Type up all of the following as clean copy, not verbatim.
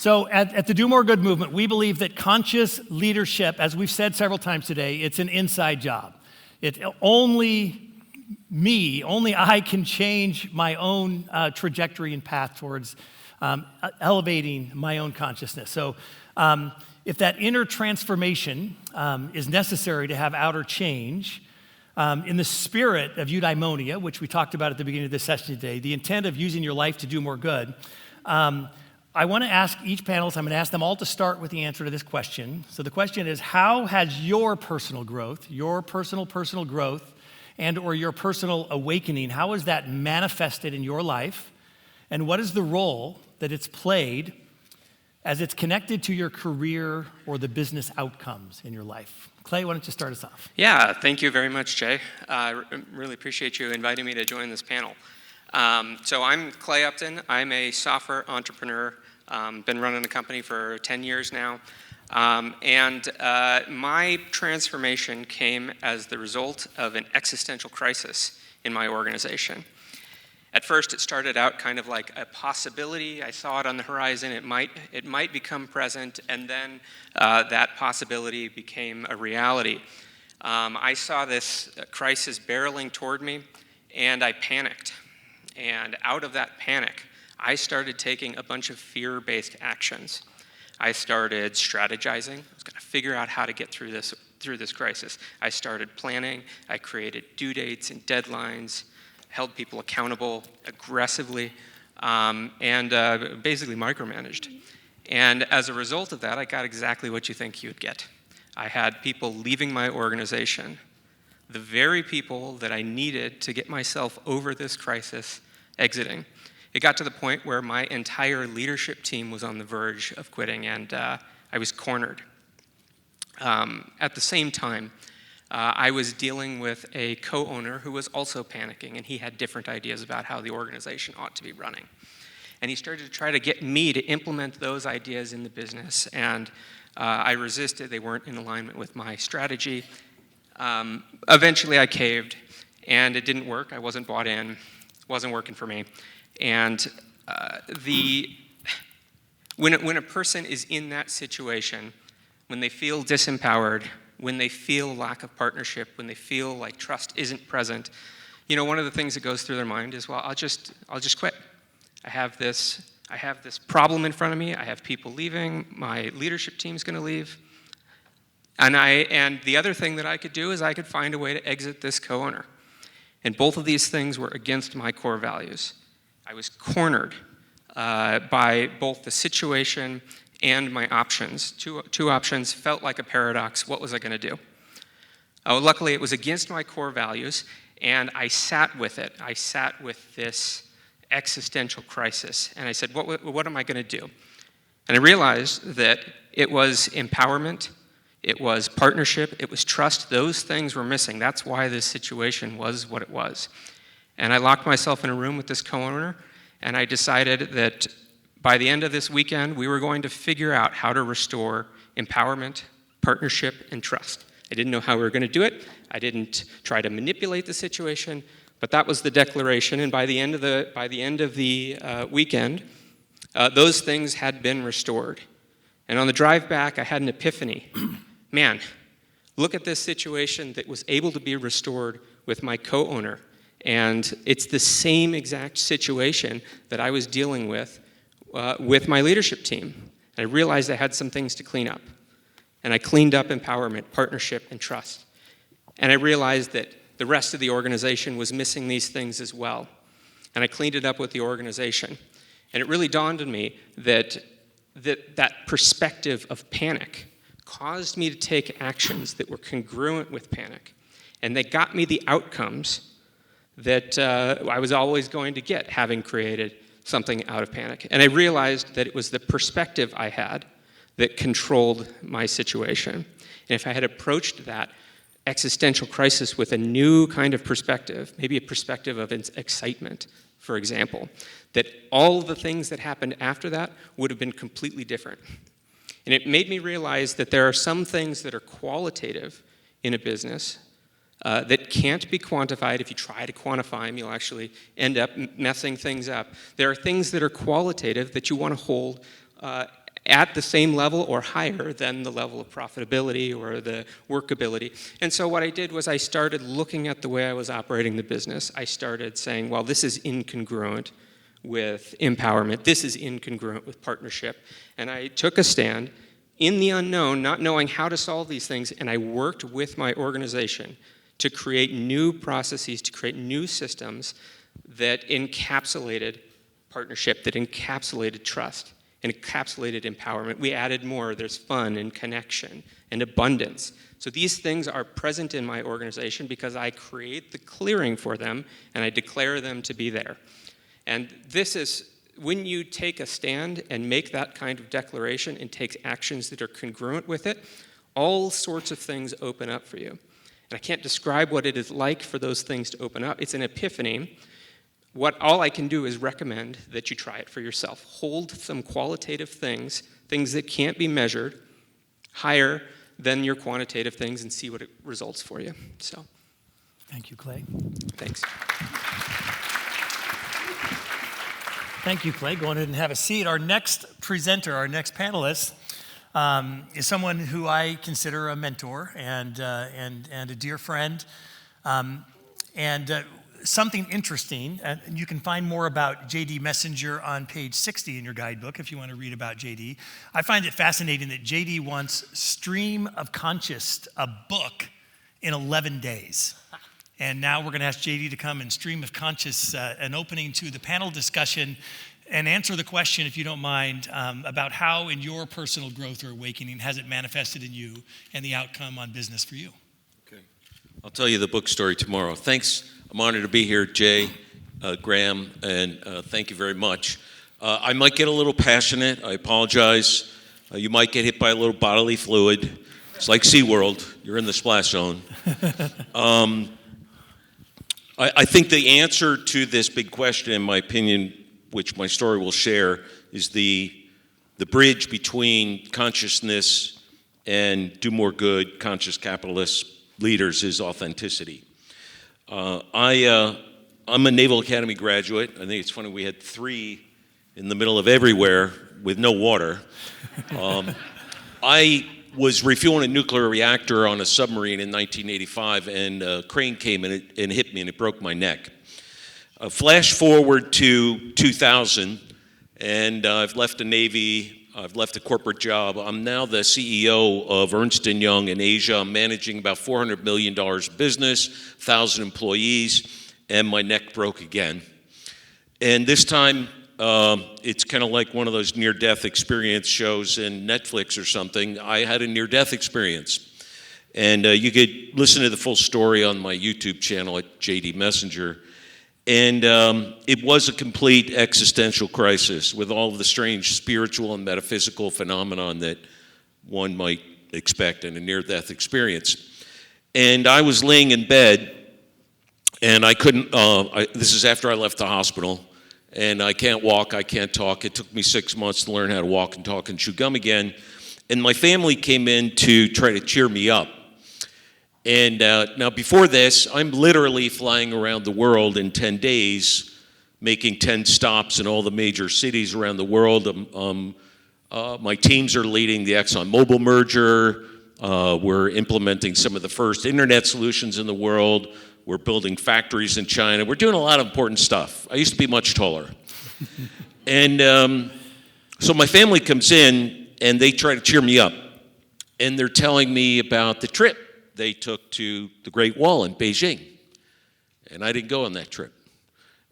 So at the Do More Good movement, we believe that conscious leadership, as we've said several times today, it's an inside job. Only I can change my own trajectory and path towards elevating my own consciousness. So if that inner transformation is necessary to have outer change, in the spirit of eudaimonia, which we talked about at the beginning of this session today, the intent of using your life to do more good, I want to ask each panelist, I'm going to ask them all to start with the answer to this question. So the question is, how has your personal growth, your personal growth, and or your personal awakening, how is that manifested in your life? And what is the role that it's played as it's connected to your career or the business outcomes in your life? Clay, why don't you start us off? Yeah, thank you very much, Jay. I really appreciate you inviting me to join this panel. So I'm Clay Upton. I'm a software entrepreneur. Been running a company for 10 years now. My transformation came as the result of an existential crisis in my organization. At first, it started out kind of like a possibility. I saw it on the horizon. It might become present, and then that possibility became a reality. I saw this crisis barreling toward me, and I panicked. And out of that panic, I started taking a bunch of fear-based actions. I started strategizing. I was going to figure out how to get through this crisis. I started planning. I created due dates and deadlines, held people accountable aggressively, and basically micromanaged. And as a result of that, I got exactly what you think you'd get. I had people leaving my organization, the very people that I needed to get myself over this crisis exiting. It got to the point where my entire leadership team was on the verge of quitting, and I was cornered. At the same time, I was dealing with a co-owner who was also panicking, and he had different ideas about how the organization ought to be running. And he started to try to get me to implement those ideas in the business, and I resisted. They weren't in alignment with my strategy. Eventually, I caved, and it didn't work. I wasn't bought in. It wasn't working for me. And when a person is in that situation, when they feel disempowered, when they feel lack of partnership, when they feel like trust isn't present, one of the things that goes through their mind is, well, I'll just quit. I have this problem in front of me. I have people leaving. My leadership team's going to leave. And the other thing that I could do is I could find a way to exit this co-owner. And both of these things were against my core values. I was cornered by both the situation and my options. Two options felt like a paradox. What was I going to do? Luckily, it was against my core values, and I sat with it. I sat with this existential crisis, and I said, what am I going to do? And I realized that it was empowerment, it was partnership, it was trust. Those things were missing. That's why this situation was what it was. And I locked myself in a room with this co-owner, and I decided that by the end of this weekend, we were going to figure out how to restore empowerment, partnership, and trust. I didn't know how we were going to do it. I didn't try to manipulate the situation, but that was the declaration. And by the end of the weekend, those things had been restored. And on the drive back, I had an epiphany. Man, look at this situation that was able to be restored with my co-owner. And it's the same exact situation that I was dealing with my leadership team. And I realized I had some things to clean up. And I cleaned up empowerment, partnership, and trust. And I realized that the rest of the organization was missing these things as well. And I cleaned it up with the organization. And it really dawned on me that perspective of panic caused me to take actions that were congruent with panic. And they got me the outcomes that I was always going to get, having created something out of panic. And I realized that it was the perspective I had that controlled my situation. And if I had approached that existential crisis with a new kind of perspective, maybe a perspective of excitement, for example, that all the things that happened after that would have been completely different. And it made me realize that there are some things that are qualitative in a business that can't be quantified. If you try to quantify them, you'll actually end up messing things up. There are things that are qualitative that you want to hold at the same level or higher than the level of profitability or the workability. And so what I did was I started looking at the way I was operating the business. I started saying, well, this is incongruent with empowerment. This is incongruent with partnership. And I took a stand in the unknown, not knowing how to solve these things, and I worked with my organization to create new processes, to create new systems that encapsulated partnership, that encapsulated trust, and encapsulated empowerment. We added more. There's fun and connection and abundance. So these things are present in my organization because I create the clearing for them and I declare them to be there. And this is, when you take a stand and make that kind of declaration and take actions that are congruent with it, all sorts of things open up for you. And I can't describe what it is like for those things to open up. It's an epiphany. All I can do is recommend that you try it for yourself. Hold some qualitative things that can't be measured, higher than your quantitative things, and see what it results for you. So, Thank you, Clay. Thanks. Thank you, Clay. Go ahead and have a seat. Our next presenter, our next panelist, is someone who I consider a mentor and a dear friend. Something interesting, and you can find more about JD Messinger on page 60 in your guidebook if you want to read about JD. I find it fascinating that JD wants Stream of Conscious, a book, in 11 days. And now we're going to ask JD to come and Stream of Conscious, an opening to the panel discussion, and answer the question, if you don't mind, about how in your personal growth or awakening has it manifested in you and the outcome on business for you. Okay. I'll tell you the book story tomorrow. Thanks. I'm honored to be here, Jay, Graham, and thank you very much. I might get a little passionate. I apologize. You might get hit by a little bodily fluid. It's like SeaWorld. You're in the splash zone. I think the answer to this big question, in my opinion, which my story will share, is the bridge between consciousness and do more good, conscious capitalist leaders is authenticity. I'm a Naval Academy graduate. I think it's funny, we had 3 in the middle of everywhere with no water. I was refueling a nuclear reactor on a submarine in 1985, and a crane came and hit me, and it broke my neck. Flash forward to 2000, and I've left the Navy. I've left a corporate job. I'm now the CEO of Ernst & Young in Asia. I'm managing about $400 million business, 1,000 employees, and my neck broke again. And this time, it's kind of like one of those near-death experience shows in Netflix or something. I had a near-death experience. And you could listen to the full story on my YouTube channel at JD Messinger. And it was a complete existential crisis with all of the strange spiritual and metaphysical phenomenon that one might expect in a near-death experience. And I was laying in bed, and I couldn't, this is after I left the hospital, and I can't walk, I can't talk. It took me 6 months to learn how to walk and talk and chew gum again. And my family came in to try to cheer me up. And now before this, I'm literally flying around the world in 10 days, making 10 stops in all the major cities around the world. My teams are leading the ExxonMobil merger. We're implementing some of the first internet solutions in the world. We're building factories in China. We're doing a lot of important stuff. I used to be much taller. And so my family comes in, and they try to cheer me up. And they're telling me about the trip they took to the Great Wall in Beijing. And I didn't go on that trip.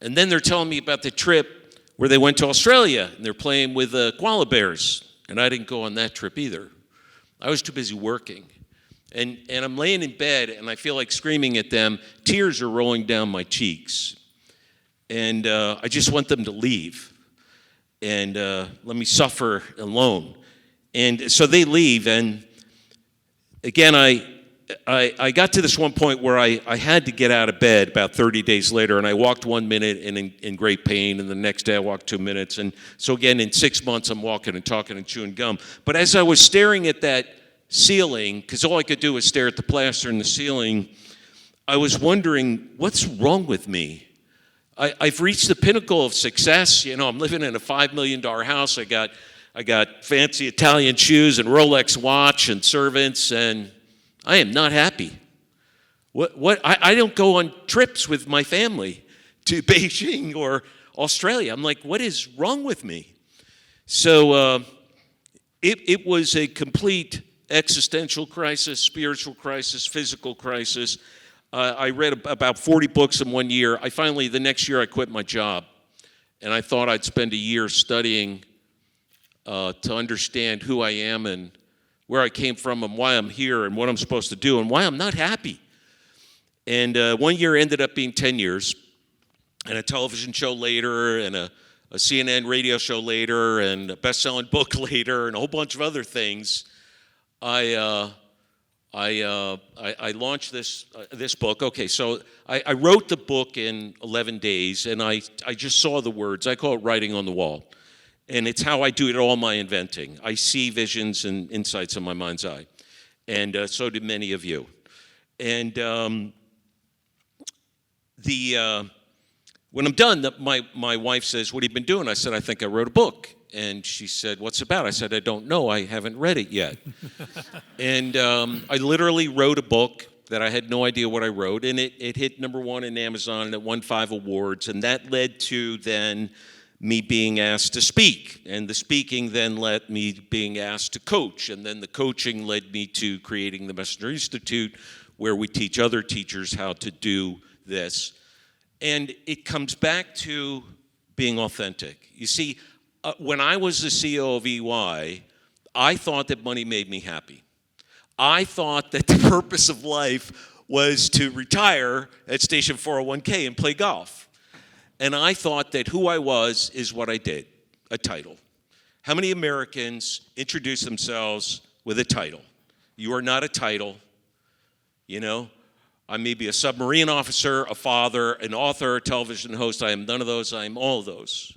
And then they're telling me about the trip where they went to Australia, and they're playing with koala bears. And I didn't go on that trip either. I was too busy working. And I'm laying in bed, and I feel like screaming at them. Tears are rolling down my cheeks. And I just want them to leave and let me suffer alone. And so they leave, and again, I got to this one point where I had to get out of bed about 30 days later, and I walked 1 minute and in great pain, and the next day I walked 2 minutes. And so again, in 6 months, I'm walking and talking and chewing gum. But as I was staring at that ceiling, because all I could do was stare at the plaster in the ceiling, I was wondering, what's wrong with me? I've reached the pinnacle of success. You know, I'm living in a $5 million house. I I got fancy Italian shoes and Rolex watch and servants, and I am not happy. I don't go on trips with my family to Beijing or Australia. I'm like, what is wrong with me? So it was a complete existential crisis, spiritual crisis, physical crisis. I read about 40 books in 1 year. The next year I quit my job. And I thought I'd spend a year studying to understand who I am and where I came from and why I'm here and what I'm supposed to do and why I'm not happy. And 1 year ended up being 10 years. And a television show later, and a CNN radio show later, and a best-selling book later, and a whole bunch of other things, I launched this book. Okay, so I wrote the book in 11 days, and I just saw the words. I call it writing on the wall. And it's how I do it all my inventing. I see visions and insights in my mind's eye. And so do many of you. And when I'm done, my wife says, what have you been doing? I said, I think I wrote a book. And she said, what's it about? I said, I don't know. I haven't read it yet. And I literally wrote a book that I had no idea what I wrote. And it hit #1 in Amazon, and it won 5 awards. And that led to then me being asked to speak. And the speaking then led me being asked to coach. And then the coaching led me to creating the Messinger Institute, where we teach other teachers how to do this. And it comes back to being authentic. You see, when I was the CEO of EY, I thought that money made me happy. I thought that the purpose of life was to retire at Station 401k and play golf. And I thought that who I was is what I did, a title. How many Americans introduce themselves with a title? You are not a title, you know. I may be a submarine officer, a father, an author, a television host. I am none of those. I am all of those.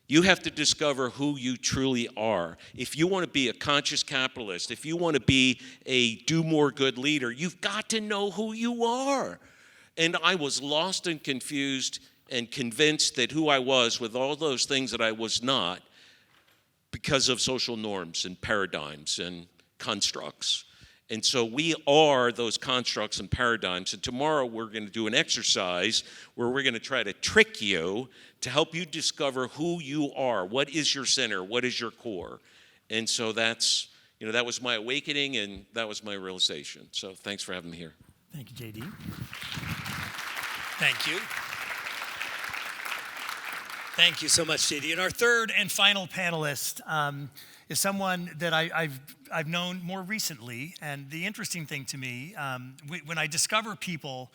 You have to discover who you truly are. If you want to be a conscious capitalist, if you want to be a do more good leader, you've got to know who you are. And I was lost and confused and convinced that who I was with all those things that I was not because of social norms and paradigms and constructs. And so we are those constructs and paradigms. And tomorrow we're going to do an exercise where we're going to try to trick you to help you discover who you are. What is your center? What is your core? And so that was my awakening, and that was my realization. So thanks for having me here. Thank you, JD. Thank you. Thank you so much, JD. And our third and final panelist is someone that I've known more recently. And the interesting thing to me, when I discover people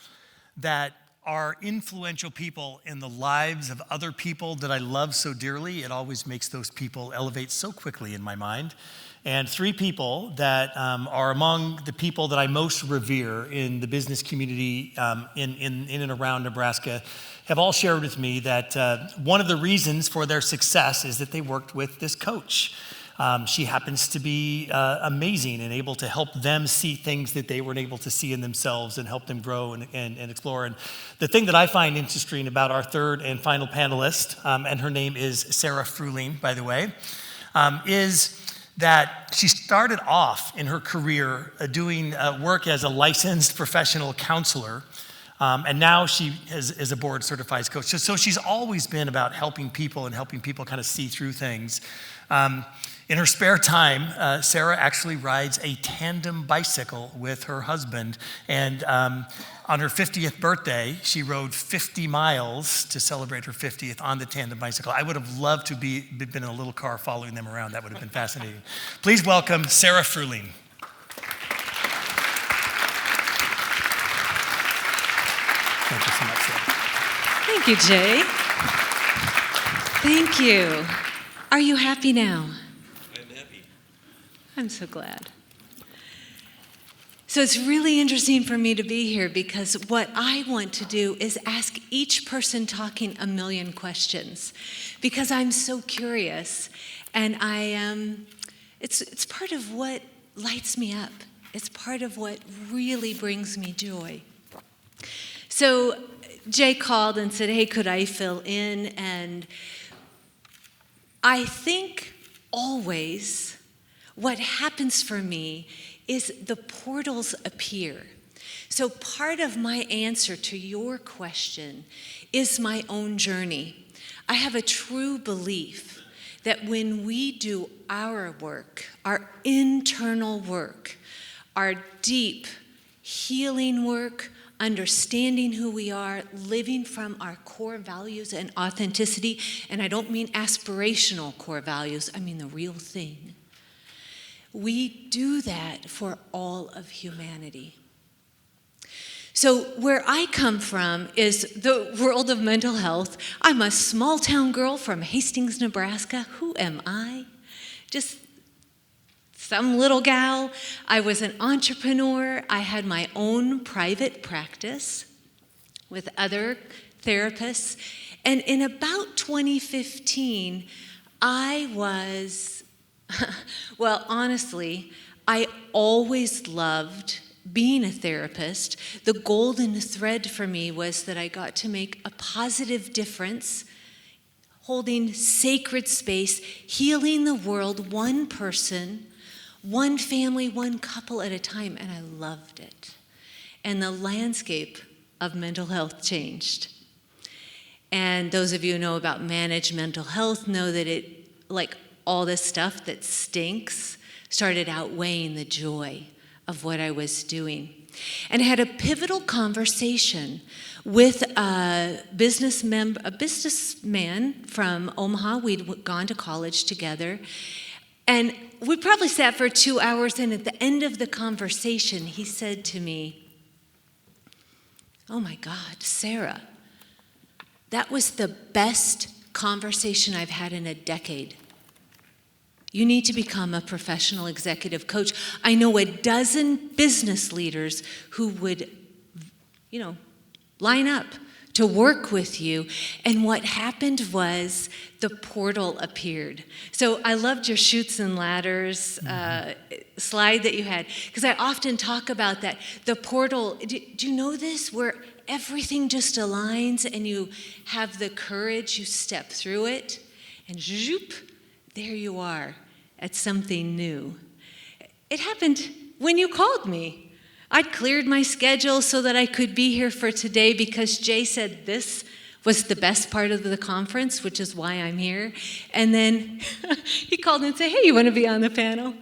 that are influential people in the lives of other people that I love so dearly, it always makes those people elevate so quickly in my mind. And 3 people that are among the people that I most revere in the business community in and around Nebraska have all shared with me that one of the reasons for their success is that they worked with this coach. She happens to be amazing and able to help them see things that they weren't able to see in themselves and help them grow and explore. And the thing that I find interesting about our third and final panelist, and her name is Sarah Fruehling, by the way, is that she started off in her career doing work as a licensed professional counselor. And now she is a board certified coach. So she's always been about helping people and helping people kind of see through things. In her spare time, Sarah actually rides a tandem bicycle with her husband. And on her 50th birthday, she rode 50 miles to celebrate her 50th on the tandem bicycle. I would have loved to been in a little car following them around. That would have been fascinating. Please welcome Sarah Fruehling. Thank you so much, Sarah. Thank you, Jay. Thank you. Are you happy now? I'm happy. I'm so glad. So it's really interesting for me to be here because what I want to do is ask each person talking 1,000,000 questions because I'm so curious, and it's part of what lights me up. It's part of what really brings me joy. So Jay called and said, hey, could I fill in? And I think always, what happens for me is the portals appear. So part of my answer to your question is my own journey. I have a true belief that when we do our work, our internal work, our deep healing work, understanding who we are, living from our core values and authenticity, and I don't mean aspirational core values, I mean the real thing. We do that for all of humanity. So where I come from is the world of mental health. I'm a small town girl from Hastings, Nebraska. Who am I? Just some little gal. I was an entrepreneur. I had my own private practice with other therapists. And in about 2015, I was, well, honestly, I always loved being a therapist. The golden thread for me was that I got to make a positive difference, holding sacred space, healing the world, one person, one family, one couple at a time, and I loved it. And the landscape of mental health changed. And those of you who know about managed mental health know that it, like all this stuff that stinks, started outweighing the joy of what I was doing. And I had a pivotal conversation with a businessman from Omaha. We'd gone to college together. And we probably sat for 2 hours, and at the end of the conversation, he said to me, "Oh my God, Sarah, that was the best conversation I've had in a decade. You need to become a professional executive coach. I know a dozen business leaders who would, line up to work with you." And what happened was the portal appeared. So I loved your chutes and ladders slide that you had, because I often talk about that. The portal, do you know this? Where everything just aligns and you have the courage, you step through it, and zoop, there you are at something new. It happened when you called me. I'd cleared my schedule so that I could be here for today because Jay said this was the best part of the conference, which is why I'm here. And then he called and said, "Hey, you want to be on the panel?"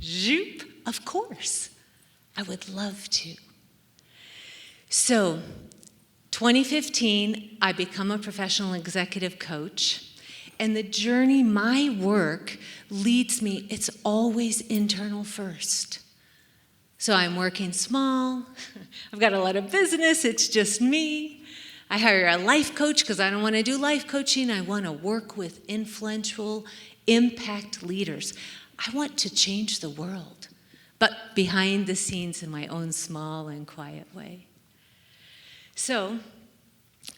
Zoop, of course. I would love to. So, 2015, I become a professional executive coach. And the journey, my work, leads me, it's always internal first. So I'm working small. I've got a lot of business. It's just me. I hire a life coach because I don't want to do life coaching. I want to work with influential, impact leaders. I want to change the world, but behind the scenes in my own small and quiet way. So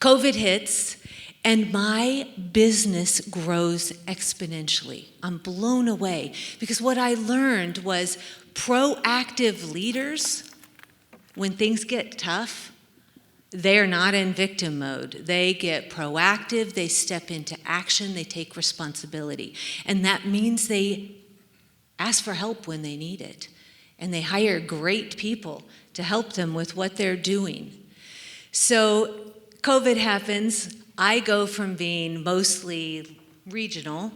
COVID hits, and my business grows exponentially. I'm blown away because what I learned was proactive leaders, when things get tough, they're not in victim mode. They get proactive, they step into action, they take responsibility. And that means they ask for help when they need it. And they hire great people to help them with what they're doing. So COVID happens. I go from being mostly regional,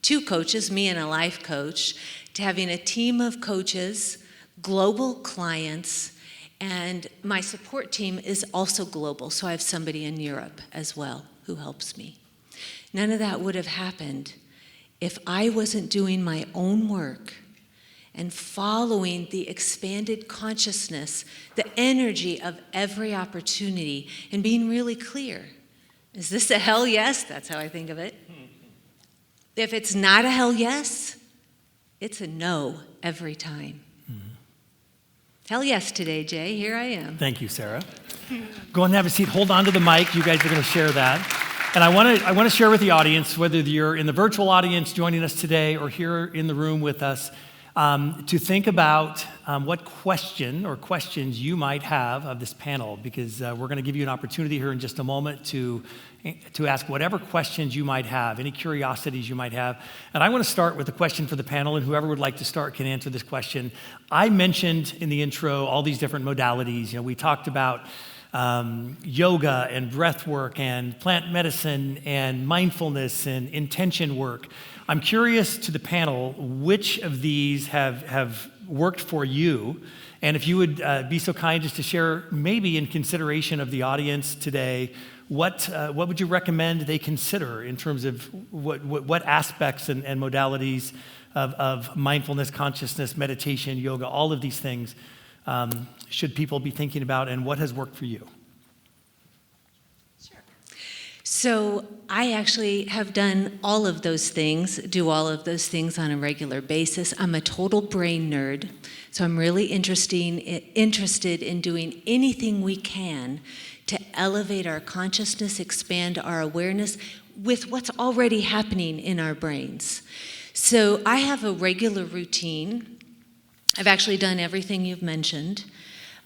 2 coaches, me and a life coach, to having a team of coaches, global clients, and my support team is also global, so I have somebody in Europe as well who helps me. None of that would have happened if I wasn't doing my own work and following the expanded consciousness, the energy of every opportunity, and being really clear. Is this a hell yes? That's how I think of it. If it's not a hell yes, it's a no every time. Mm-hmm. Hell yes today, Jay. Here I am. Thank you, Sarah. Go and have a seat. Hold on to the mic. You guys are going to share that. And I want to share with the audience, whether you're in the virtual audience joining us today or here in the room with us, to think about what question or questions you might have of this panel, because we're going to give you an opportunity here in just a moment to ask whatever questions you might have, any curiosities you might have. And I want to start with a question for the panel, and whoever would like to start can answer this question. I mentioned in the intro all these different modalities. We talked about yoga and breath work and plant medicine and mindfulness and intention work. I'm curious to the panel, which of these have worked for you? And if you would be so kind as to share, maybe in consideration of the audience today, what would you recommend they consider in terms of what aspects and modalities of mindfulness, consciousness, meditation, yoga, all of these things should people be thinking about, and what has worked for you? Sure. So I actually have done all of those things, do all of those things on a regular basis. I'm a total brain nerd, so I'm really interested in doing anything we can to elevate our consciousness, expand our awareness with what's already happening in our brains. So I have a regular routine. I've actually done everything you've mentioned,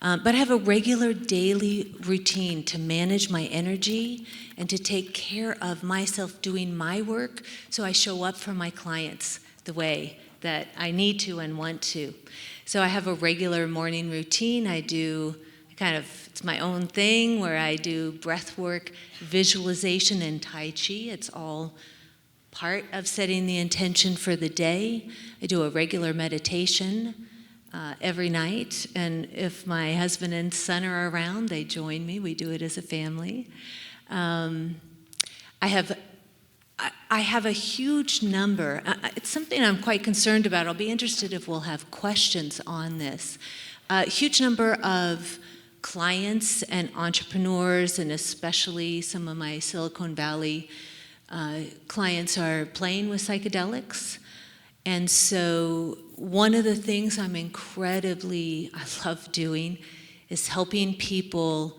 but I have a regular daily routine to manage my energy and to take care of myself doing my work so I show up for my clients the way that I need to and want to. So I have a regular morning routine. I do it's my own thing where I do breath work, visualization, and Tai Chi. It's all part of setting the intention for the day. I do a regular meditation every night, and if my husband and son are around, they join me. We do it as a family. I have a huge number. It's something I'm quite concerned about. I'll be interested if we'll have questions on this. A huge number of clients and entrepreneurs, and especially some of my Silicon Valley clients, are playing with psychedelics. And so one of the things I love doing is helping people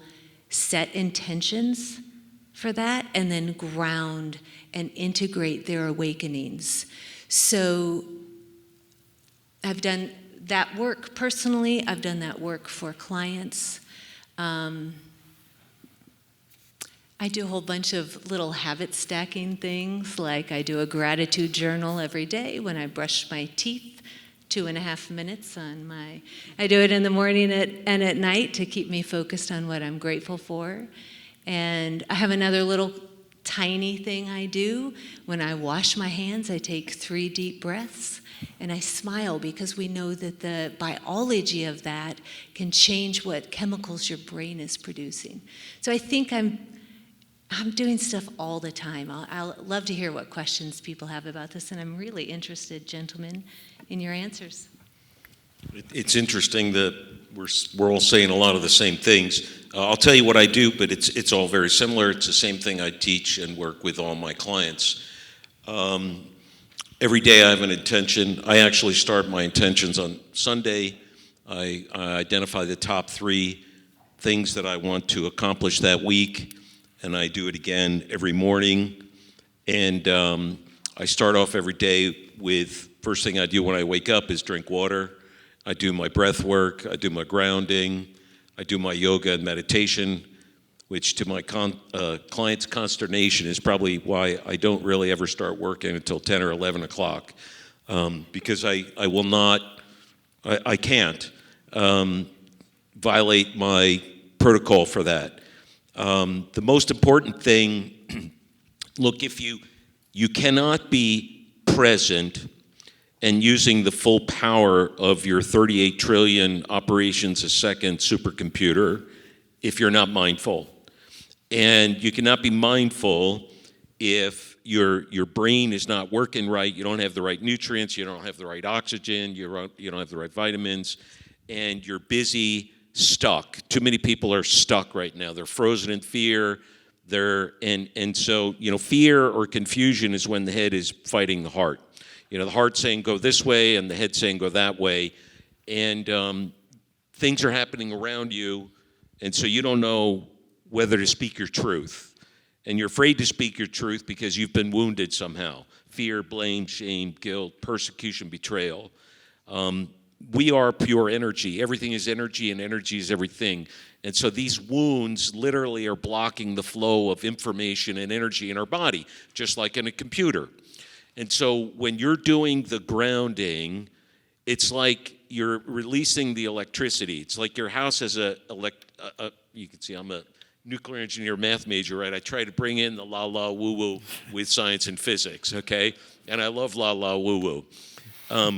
set intentions for that and then ground and integrate their awakenings. So I've done that work personally. I've done that work for clients. I do a whole bunch of little habit stacking things, like I do a gratitude journal every day when I brush my teeth, 2.5 minutes I do it in the morning and at night to keep me focused on what I'm grateful for. And I have another little tiny thing I do. When I wash my hands, I take 3 deep breaths and I smile, because we know that the biology of that can change what chemicals your brain is producing. So I think I'm doing stuff all the time. I'll love to hear what questions people have about this, and I'm really interested, gentlemen, in your answers. It's interesting that we're all saying a lot of the same things. I'll tell you what I do, but it's all very similar. It's the same thing I teach and work with all my clients. Every day I have an intention. I actually start my intentions on Sunday. I identify the top 3 things that I want to accomplish that week, and I do it again every morning. And I start off every day with, first thing I do when I wake up is drink water. I do my breath work. I do my grounding. I do my yoga and meditation, which to my clients' consternation is probably why I don't really ever start working until 10 or 11 o'clock, because I will not, I can't violate my protocol for that. The most important thing, look, if you cannot be present and using the full power of your 38 trillion operations a second supercomputer if you're not mindful. And you cannot be mindful if your brain is not working right, you don't have the right nutrients, you don't have the right oxygen, you don't have the right vitamins, and you're busy, stuck. Too many people are stuck right now. They're frozen in fear. And so, fear or confusion is when the head is fighting the heart. The heart saying go this way and the head saying go that way. And things are happening around you, and so you don't know whether to speak your truth. And you're afraid to speak your truth because you've been wounded somehow. Fear, blame, shame, guilt, persecution, betrayal. We are pure energy. Everything is energy, and energy is everything. And so these wounds literally are blocking the flow of information and energy in our body, just like in a computer. And so when you're doing the grounding, it's like you're releasing the electricity. It's like your house has you can see I'm a nuclear engineer math major, right? I try to bring in the la-la woo-woo with science and physics, okay? And I love la-la woo-woo.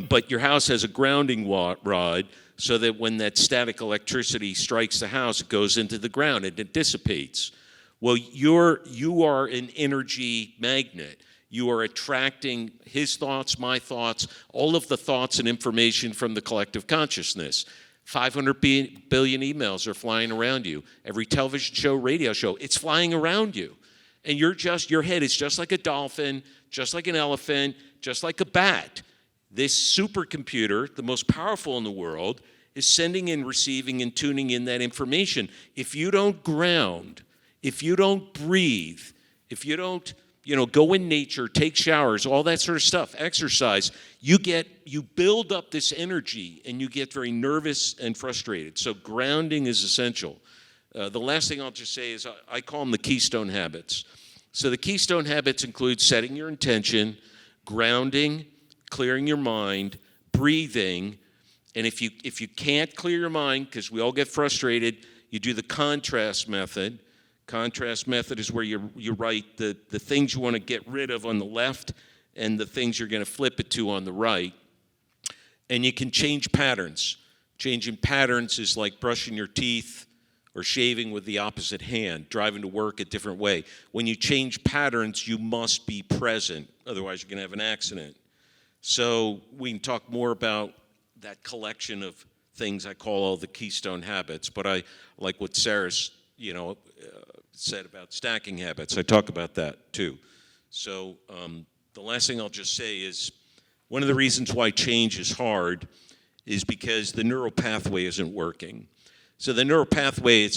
But your house has a grounding rod so that when that static electricity strikes the house, it goes into the ground and it dissipates. Well, you are an energy magnet. You are attracting his thoughts, my thoughts, all of the thoughts and information from the collective consciousness. 500 billion emails are flying around you. Every television show, radio show, it's flying around you. And your head is just like a dolphin, just like an elephant, just like a bat. This supercomputer, the most powerful in the world, is sending and receiving and tuning in that information. If you don't ground, if you don't breathe, if you don't, go in nature, take showers, all that sort of stuff, exercise, you build up this energy and you get very nervous and frustrated. So grounding is essential. The last thing I'll just say is I call them the keystone habits. So the keystone habits include setting your intention, grounding, clearing your mind, breathing, and if you can't clear your mind, because we all get frustrated, you do the contrast method. Contrast method is where you write the things you want to get rid of on the left and the things you're going to flip it to on the right. And you can change patterns. Changing patterns is like brushing your teeth or shaving with the opposite hand, driving to work a different way. When you change patterns, you must be present. Otherwise, you're going to have an accident. So we can talk more about that collection of things I call all the keystone habits. But I like what Sarah's said about stacking habits. I talk about that too. So the last thing I'll just say is one of the reasons why change is hard is because the neural pathway isn't working. So the neural pathway,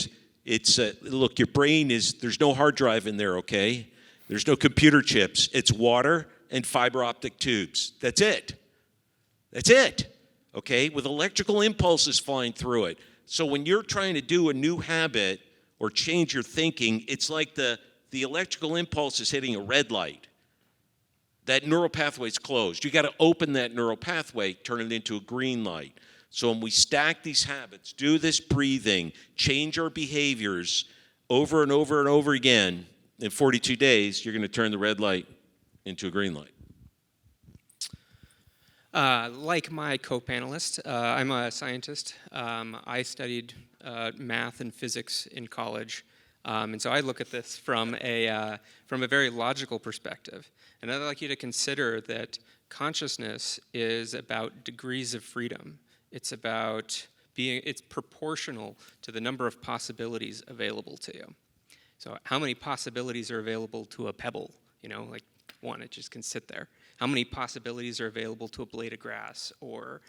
look, your brain there's no hard drive in there, okay? There's no computer chips. It's water and fiber optic tubes. That's it. That's it, okay? With electrical impulses flying through it. So when you're trying to do a new habit or change your thinking, it's like the electrical impulse is hitting a red light. That neural pathway is closed. You got to open that neural pathway, turn it into a green light. So when we stack these habits, do this breathing, change our behaviors over and over and over again, in 42 days, you're going to turn the red light into a green light. Like my co-panelist, I'm a scientist. I studied math and physics in college, and so I look at this from a very logical perspective. And I'd like you to consider that consciousness is about degrees of freedom. It's proportional to the number of possibilities available to you. So how many possibilities are available to a pebble? Like one, it just can sit there. How many possibilities are available to a blade of grass or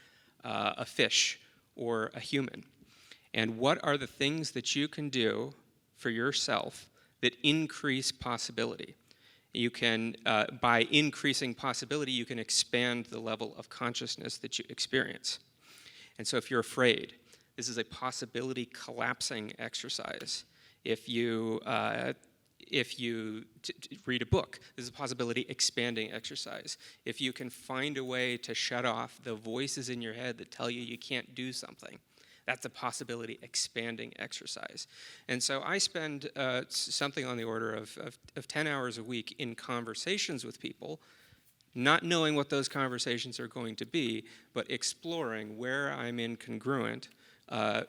a fish or a human? And what are the things that you can do for yourself that increase possibility? You can, by increasing possibility, you can expand the level of consciousness that you experience. And so if you're afraid, this is a possibility collapsing exercise. If you read a book, this is a possibility expanding exercise. If you can find a way to shut off the voices in your head that tell you can't do something, that's a possibility expanding exercise. And so I spend something on the order of 10 hours a week in conversations with people, not knowing what those conversations are going to be, but exploring where I'm incongruent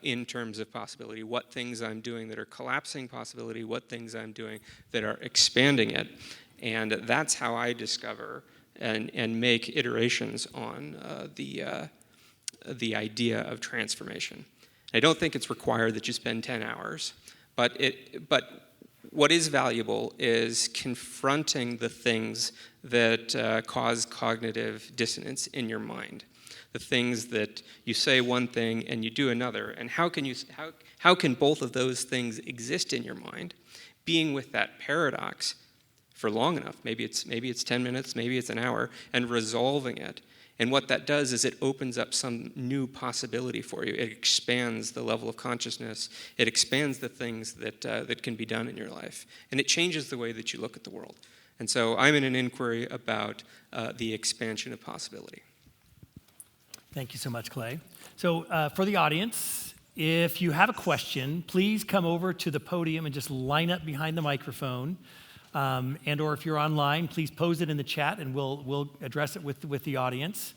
in terms of possibility, what things I'm doing that are collapsing possibility, what things I'm doing that are expanding it. And that's how I discover and make iterations on the idea of transformation. I don't think it's required that you spend 10 hours, but what is valuable is confronting the things that cause cognitive dissonance in your mind. The things that you say one thing and you do another, and how can both of those things exist in your mind? Being with that paradox for long enough, maybe it's 10 minutes, maybe it's an hour, and resolving it, And what that does is it opens up some new possibility for you. It expands the level of consciousness. It expands the things that can be done in your life. And it changes the way that you look at the world. And so I'm in an inquiry about the expansion of possibility. Thank you so much, Clay. So for the audience, if you have a question, please come over to the podium and just line up behind the microphone. And or if you're online, please pose it in the chat and we'll address it with the audience.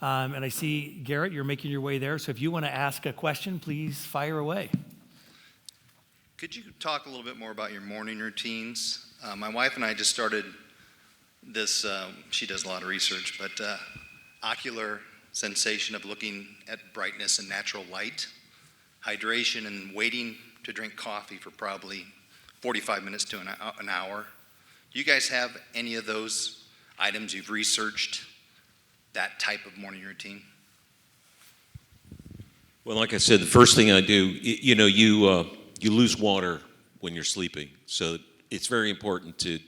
And I see, Garrett, you're making your way there. So if you want to ask a question, please fire away. Could you talk a little bit more about your morning routines? My wife and I just started this, she does a lot of research, but ocular sensation of looking at brightness and natural light, hydration, and waiting to drink coffee for probably 45 minutes to an hour. Do you guys have any of those items you've researched, that type of morning routine? Well, like I said, the first thing I do, you lose water when you're sleeping. So it's very important to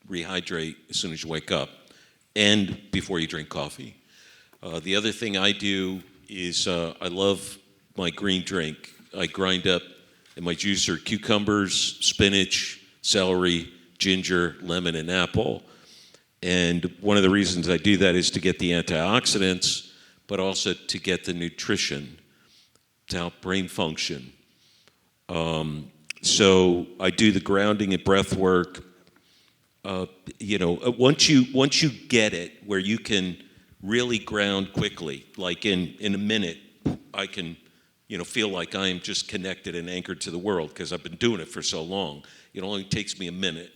rehydrate as soon as you wake up and before you drink coffee. The other thing I do is I love my green drink. I grind up in my juicer cucumbers, spinach, celery, ginger, lemon, and apple. And one of the reasons I do that is to get the antioxidants, but also to get the nutrition to help brain function. So I do the grounding and breath work. Once you get it where you can really ground quickly, like in a minute, I can feel like I am just connected and anchored to the world because I've been doing it for so long. It only takes me a minute.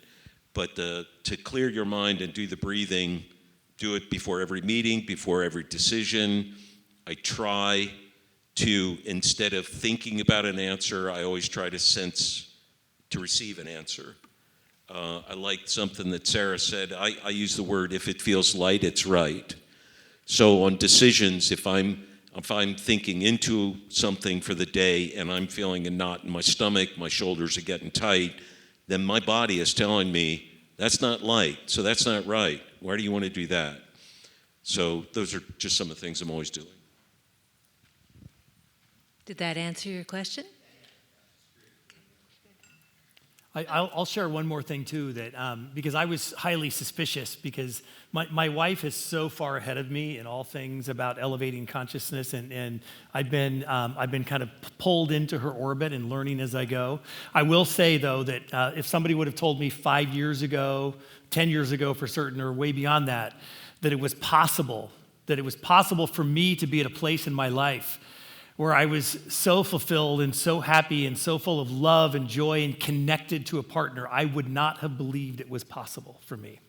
But to clear your mind and do the breathing, do it before every meeting, before every decision. I try to, instead of thinking about an answer, I always try to sense to receive an answer. I like something that Sarah said. I use the word, if it feels light, it's right. So on decisions, if I'm thinking into something for the day and I'm feeling a knot in my stomach, my shoulders are getting tight, then my body is telling me, that's not light, so that's not right. Why do you want to do that? So those are just some of the things I'm always doing. Did that answer your question? I'll share one more thing too, that because I was highly suspicious because my wife is so far ahead of me in all things about elevating consciousness, and I've been kind of pulled into her orbit and learning as I go. I will say though that if somebody would have told me 5 years ago, 10 years ago for certain, or way beyond that it was possible for me to be at a place in my life where I was so fulfilled and so happy and so full of love and joy and connected to a partner, I would not have believed it was possible for me.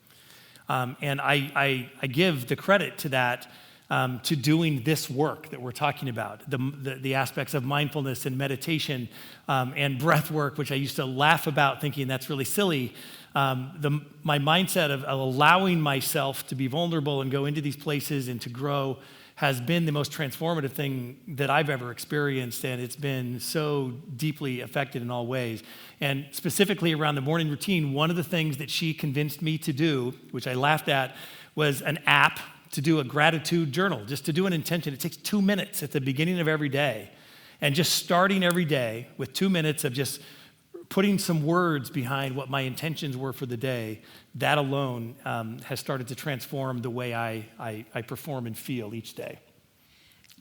And I give the credit to that, to doing this work that we're talking about, the aspects of mindfulness and meditation and breath work, which I used to laugh about thinking that's really silly. My mindset of allowing myself to be vulnerable and go into these places and to grow has been the most transformative thing that I've ever experienced, and it's been so deeply affected in all ways. And specifically around the morning routine, one of the things that she convinced me to do, which I laughed at, was an app to do a gratitude journal, just to do an intention. It takes 2 minutes at the beginning of every day, and just starting every day with 2 minutes of just putting some words behind what my intentions were for the day, that alone has started to transform the way I perform and feel each day.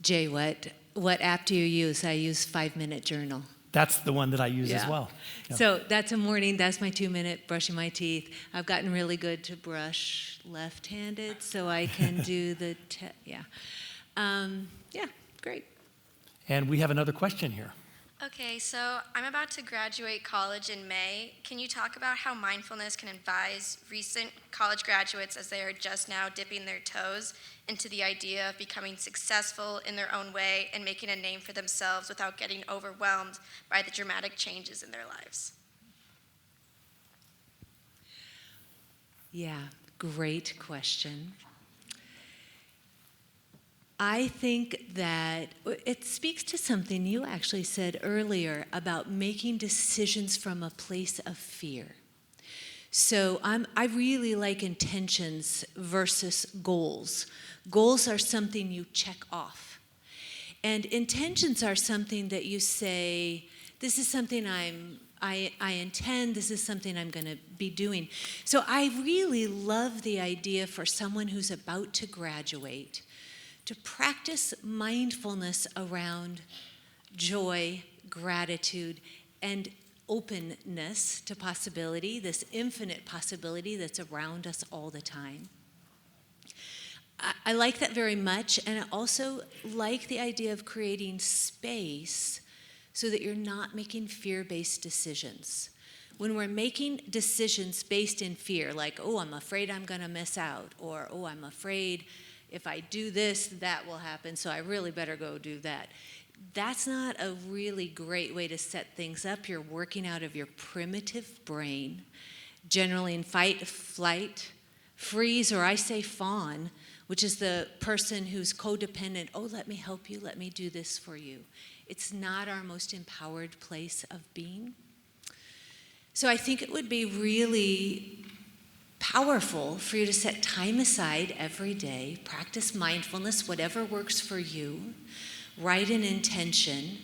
Jay, what app do you use? I use 5 Minute Journal. That's the one that I use as well. Yeah. So that's my 2 minute brushing my teeth. I've gotten really good to brush left-handed, so I can do the, great. And we have another question here. Okay, so I'm about to graduate college in May. Can you talk about how mindfulness can advise recent college graduates as they are just now dipping their toes into the idea of becoming successful in their own way and making a name for themselves without getting overwhelmed by the dramatic changes in their lives? Yeah, great question. I think that it speaks to something you actually said earlier about making decisions from a place of fear. So I really like intentions versus goals. Goals are something you check off. And intentions are something that you say, this is something I intend, this is something I'm going to be doing. So I really love the idea for someone who's about to graduate to practice mindfulness around joy, gratitude, and openness to possibility, this infinite possibility that's around us all the time. I like that very much, and I also like the idea of creating space so that you're not making fear-based decisions. When we're making decisions based in fear, like, oh, I'm afraid I'm going to miss out, or, oh, I'm afraid if I do this, that will happen, so I really better go do that. That's not a really great way to set things up. You're working out of your primitive brain, generally in fight, flight, freeze, or I say fawn, which is the person who's codependent. Oh, let me help you. Let me do this for you. It's not our most empowered place of being. So I think it would be really powerful for you to set time aside every day, practice mindfulness, whatever works for you, write an intention.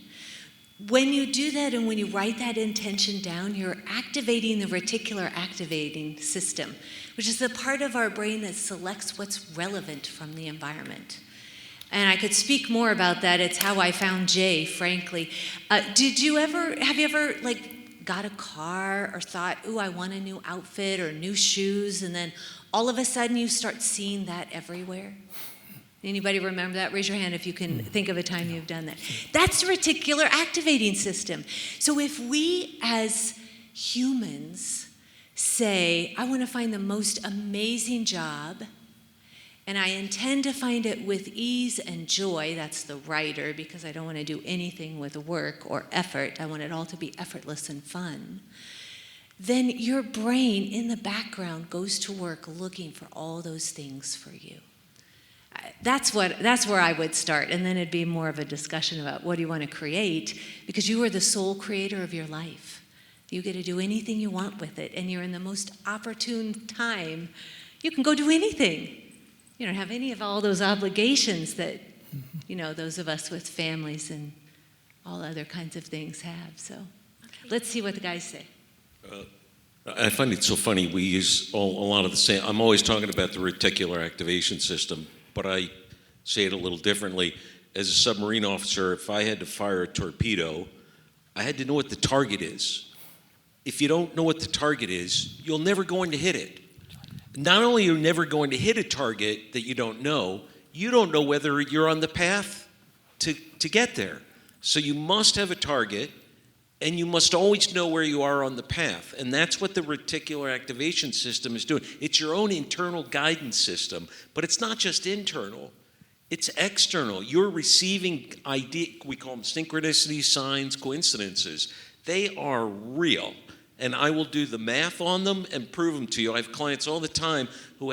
When you do that and when you write that intention down, you're activating the reticular activating system, which is the part of our brain that selects what's relevant from the environment. And I could speak more about that. It's how I found Jay, frankly. Have you ever got a car or thought, ooh, I want a new outfit or new shoes, and then all of a sudden you start seeing that everywhere? Anybody remember that? Raise your hand if you can think of a time you've done that. That's the reticular activating system. So if we as humans say, I want to find the most amazing job, and I intend to find it with ease and joy, that's the writer, because I don't want to do anything with work or effort. I want it all to be effortless and fun. Then your brain in the background goes to work looking for all those things for you. That's where I would start, and then it'd be more of a discussion about what do you want to create, because you are the sole creator of your life. You get to do anything you want with it, and you're in the most opportune time. You can go do anything. You don't have any of all those obligations that, those of us with families and all other kinds of things have. So let's see what the guys say. I find it so funny. We use a lot of the same. I'm always talking about the reticular activation system, but I say it a little differently. As a submarine officer, if I had to fire a torpedo, I had to know what the target is. If you don't know what the target is, you're never going to hit it. Not only are you never going to hit a target that you don't know whether you're on the path to get there. So you must have a target, and you must always know where you are on the path. And that's what the reticular activation system is doing. It's your own internal guidance system, but it's not just internal. It's external. You're receiving we call them synchronicities, signs, coincidences. They are real. And I will do the math on them and prove them to you. I have clients all the time who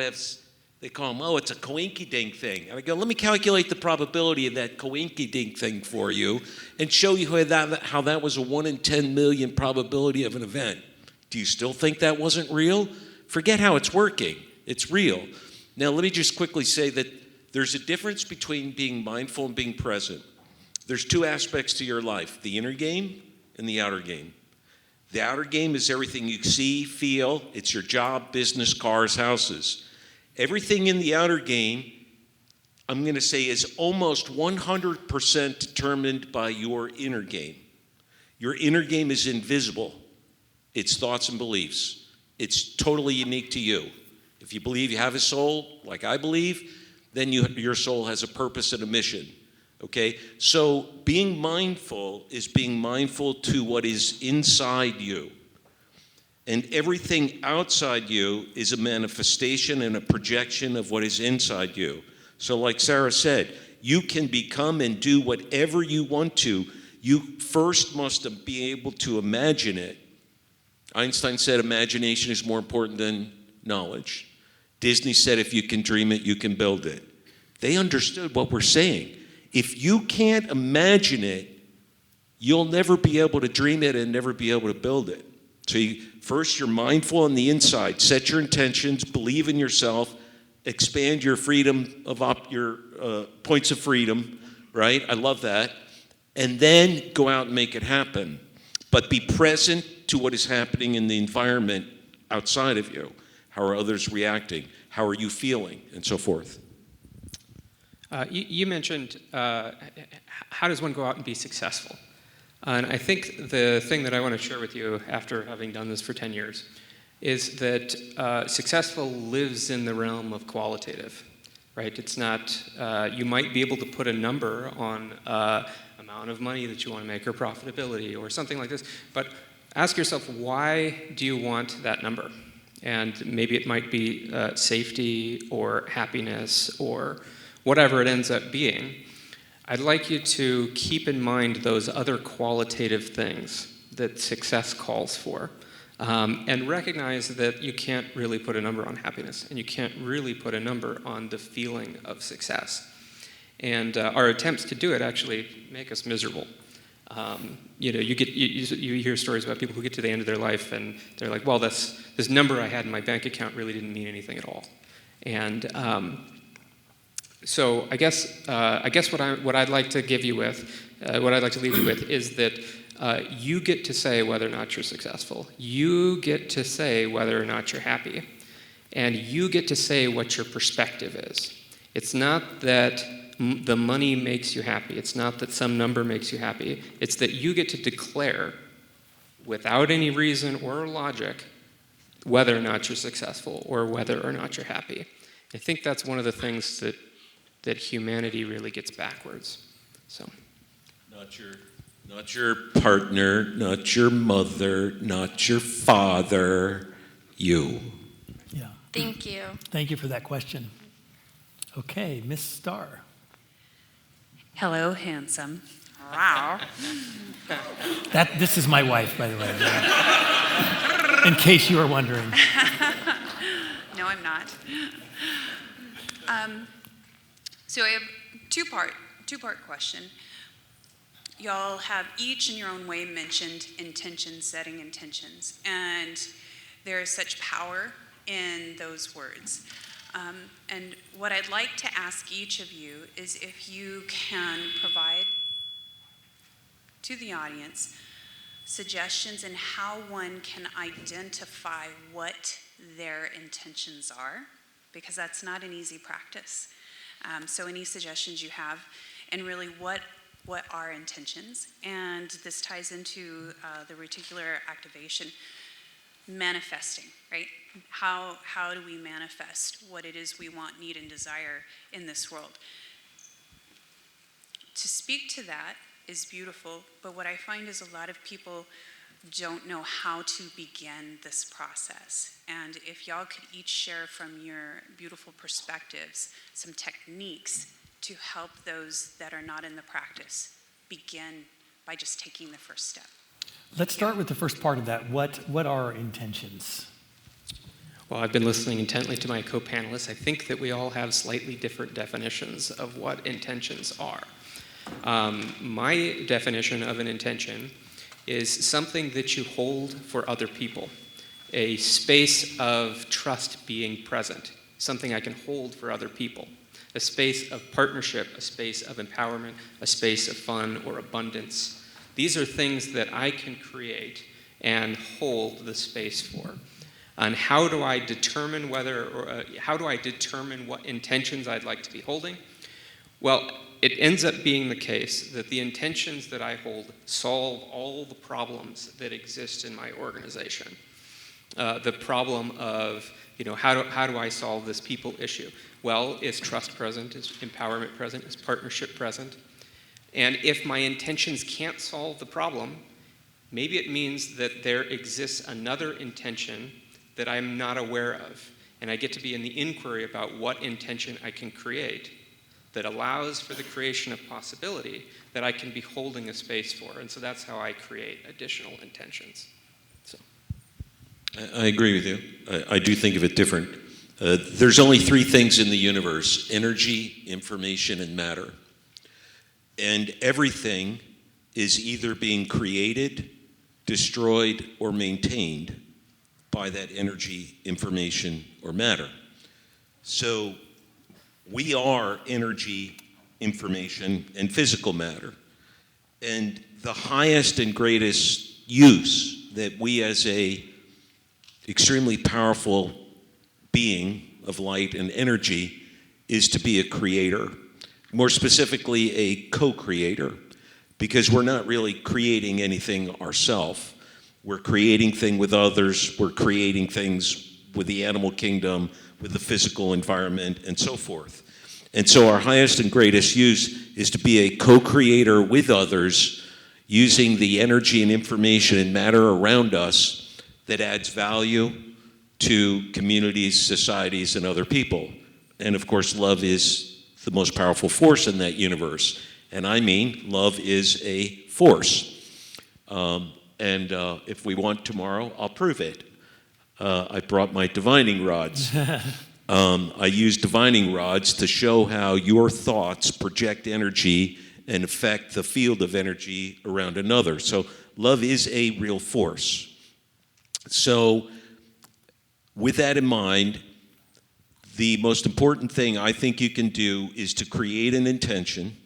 they call them, oh, it's a coinky-dink thing. And I go, let me calculate the probability of that coinky-dink thing for you and show you how that was a 1 in 10 million probability of an event. Do you still think that wasn't real? Forget how it's working. It's real. Now, let me just quickly say that there's a difference between being mindful and being present. There's two aspects to your life, the inner game and the outer game. The outer game is everything you see, feel. It's your job, business, cars, houses. Everything in the outer game, I'm going to say, is almost 100% determined by your inner game. Your inner game is invisible. It's thoughts and beliefs. It's totally unique to you. If you believe you have a soul, like I believe, then your soul has a purpose and a mission. Okay, so being mindful is being mindful to what is inside you. And everything outside you is a manifestation and a projection of what is inside you. So like Sarah said, you can become and do whatever you want to. You first must be able to imagine it. Einstein said imagination is more important than knowledge. Disney said if you can dream it, you can build it. They understood what we're saying. If you can't imagine it, you'll never be able to dream it and never be able to build it. So first, you're mindful on the inside. Set your intentions, believe in yourself, expand your freedom of your points of freedom, right? I love that. And then go out and make it happen. But be present to what is happening in the environment outside of you. How are others reacting? How are you feeling? And so forth. You mentioned how does one go out and be successful? And I think the thing that I want to share with you after having done this for 10 years is that successful lives in the realm of qualitative, right? It's not, you might be able to put a number on amount of money that you want to make or profitability or something like this, but ask yourself, why do you want that number? And maybe it might be safety or happiness or whatever it ends up being. I'd like you to keep in mind those other qualitative things that success calls for, and recognize that you can't really put a number on happiness, and you can't really put a number on the feeling of success. And our attempts to do it actually make us miserable. You hear stories about people who get to the end of their life and they're like, well, this number I had in my bank account really didn't mean anything at all. And so I guess what I'd like to give you with, what I'd like to leave you with is that you get to say whether or not you're successful. You get to say whether or not you're happy. And you get to say what your perspective is. It's not that the money makes you happy. It's not that some number makes you happy. It's that you get to declare, without any reason or logic, whether or not you're successful or whether or not you're happy. I think that's one of the things that humanity really gets backwards. So, not your partner, not your mother, not your father, you. Yeah. Thank you. Thank you for that question. Okay, Miss Starr. Hello, handsome. Wow. This is my wife, by the way. In case you were wondering. No, I'm not. So I have two-part question. Y'all have each in your own way mentioned intentions, setting intentions, and there is such power in those words. And what I'd like to ask each of you is if you can provide to the audience suggestions in how one can identify what their intentions are, because that's not an easy practice. So any suggestions you have, and really what are intentions? And this ties into the reticular activation, manifesting, right? How do we manifest what it is we want, need, and desire in this world? To speak to that is beautiful, but what I find is a lot of people don't know how to begin this process. And if y'all could each share from your beautiful perspectives some techniques to help those that are not in the practice begin by just taking the first step. Let's start with the first part of that. What are our intentions? well, I've been listening intently to my co-panelists. I think that we all have slightly different definitions of what intentions are. My definition of an intention is something that you hold for other people, a space of trust being present, something I can hold for other people, a space of partnership, a space of empowerment, a space of fun or abundance. These are things that I can create and hold the space for. And how do I determine how do I determine what intentions I'd like to be holding? Well, it ends up being the case that the intentions that I hold solve all the problems that exist in my organization. The problem of, how do I solve this people issue? Well, is trust present? Is empowerment present? Is partnership present? And if my intentions can't solve the problem, maybe it means that there exists another intention that I'm not aware of. And I get to be in the inquiry about what intention I can create that allows for the creation of possibility that I can be holding a space for. And so that's how I create additional intentions. So. I agree with you. I do think of it different. There's only three things in the universe: energy, information, and matter. And everything is either being created destroyed, or maintained by that energy, information, or matter. So we are energy, information, and physical matter. And the highest and greatest use that we as a extremely powerful being of light and energy is to be a creator. More specifically, a co-creator, because we're not really creating anything ourselves. We're creating things with others. We're creating things with the animal kingdom, with the physical environment, and so forth. And so our highest and greatest use is to be a co-creator with others, using the energy and information and matter around us that adds value to communities, societies, and other people. And of course, love is the most powerful force in that universe. And I mean, love is a force. If we want tomorrow, I'll prove it. I brought my divining rods. I use divining rods to show how your thoughts project energy and affect the field of energy around another. So love is a real force. So with that in mind, the most important thing I think you can do is to create an intention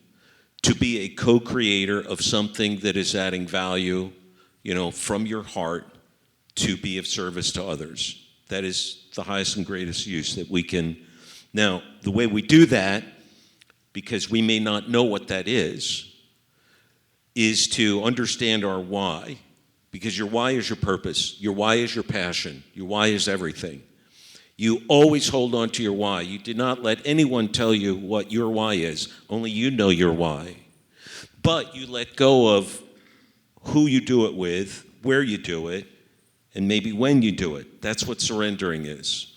to be a co-creator of something that is adding value, from your heart to be of service to others. That is the highest and greatest use that we can. Now, the way we do that, because we may not know what that is to understand our why. Because your why is your purpose. Your why is your passion. Your why is everything. You always hold on to your why. You do not let anyone tell you what your why is. Only you know your why. But you let go of who you do it with, where you do it, and maybe when you do it. That's what surrendering is.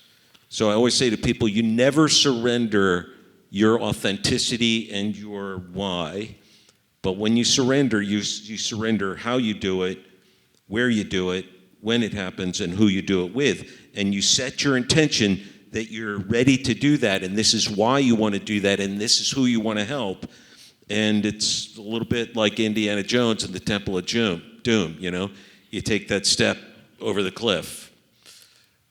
So I always say to people, you never surrender your authenticity and your why. But when you surrender, you surrender how you do it, where you do it, when it happens, and who you do it with. And you set your intention that you're ready to do that, and this is why you want to do that, and this is who you want to help. And it's a little bit like Indiana Jones in the Temple of Doom, You take that step over the cliff,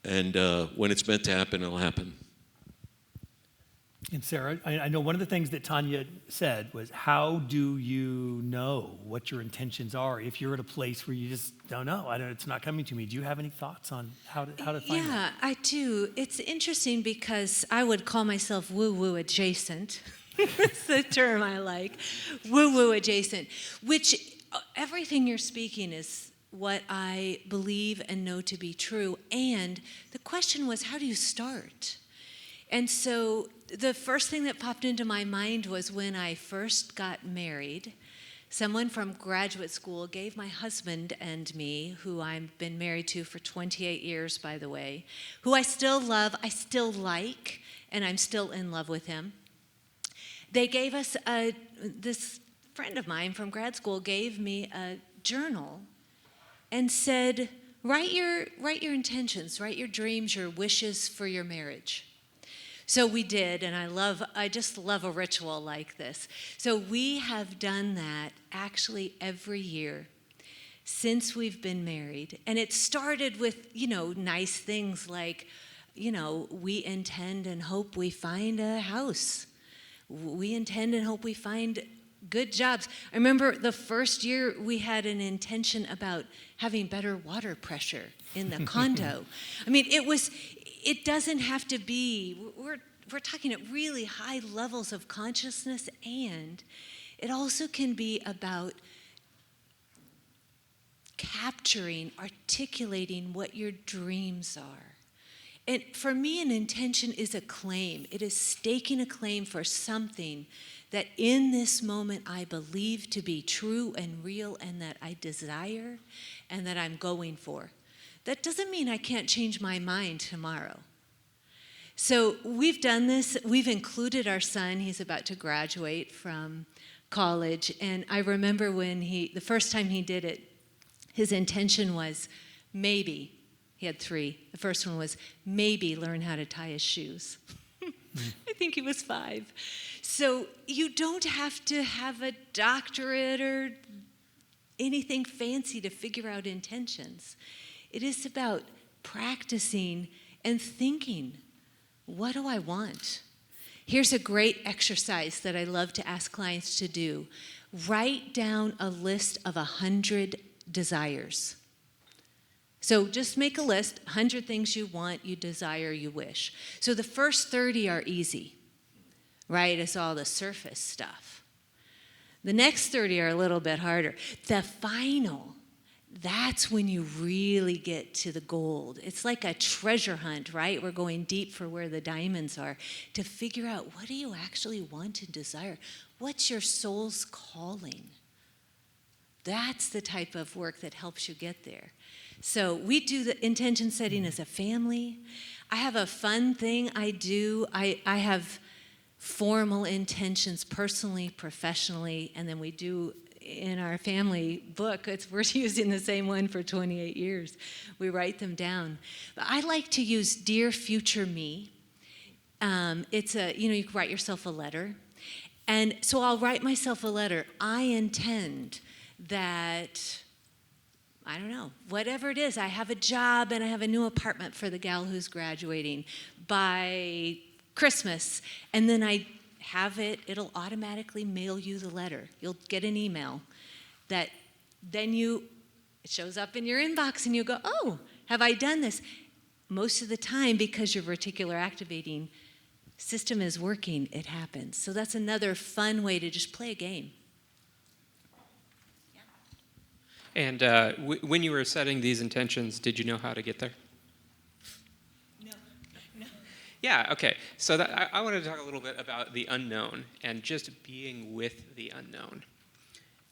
and when it's meant to happen, it'll happen. And Sarah, I know one of the things that Tanya said was, how do you know what your intentions are if you're at a place where you just don't know? It's not coming to me. Do you have any thoughts on how to find that? Yeah, I do. It's interesting because I would call myself woo-woo adjacent. That's the term I like. Woo-woo adjacent, which everything you're speaking is what I believe and know to be true. And the question was, how do you start? And so the first thing that popped into my mind was when I first got married, someone from graduate school gave my husband and me, who I've been married to for 28 years, by the way, who I still love, I still like, and I'm still in love with him. They gave us this friend of mine from grad school gave me a journal and said, write your intentions, write your dreams, your wishes for your marriage. So we did, and I just love a ritual like this. So we have done that actually every year since we've been married. And it started with, nice things like, we intend and hope we find a house. We intend and hope we find good jobs. I remember the first year we had an intention about having better water pressure in the condo. I mean, it doesn't have to be, we're talking at really high levels of consciousness, and it also can be about capturing, articulating what your dreams are. And for me, an intention is a claim. It is staking a claim for something that in this moment I believe to be true and real and that I desire and that I'm going for. That doesn't mean I can't change my mind tomorrow. So we've done this. We've included our son. He's about to graduate from college. And I remember when the first time he did it, his intention was maybe. He had 3. The first one was maybe learn how to tie his shoes. I think he was 5. So you don't have to have a doctorate or anything fancy to figure out intentions. It is about practicing and thinking, what do I want? Here's a great exercise that I love to ask clients to do. Write down a list of 100 desires. So just make a list, 100 things you want, you desire, you wish. So the first 30 are easy, right? It's all the surface stuff. The next 30 are a little bit harder. The final, that's when you really get to the gold. It's like a treasure hunt, right? We're going deep for where the diamonds are to figure out, what do you actually want and desire? What's your soul's calling? That's the type of work that helps you get there. So we do the intention setting as a family. I have a fun thing I do. I have formal intentions personally, professionally, and then we do in our family book, we're using the same one for 28 years. We write them down. But I like to use Dear Future Me. It's you can write yourself a letter. And so I'll write myself a letter. I intend that, I don't know, whatever it is, I have a job and I have a new apartment for the gal who's graduating by Christmas, and then I have it'll automatically mail you the letter. You'll get an email that then it shows up in your inbox and you go, oh, have I done this? Most of the time, because your reticular activating system is working, it happens. So that's another fun way to just play a game. And when you were setting these intentions, did you know how to get there? No. Yeah, okay. So I wanted to talk a little bit about the unknown and just being with the unknown.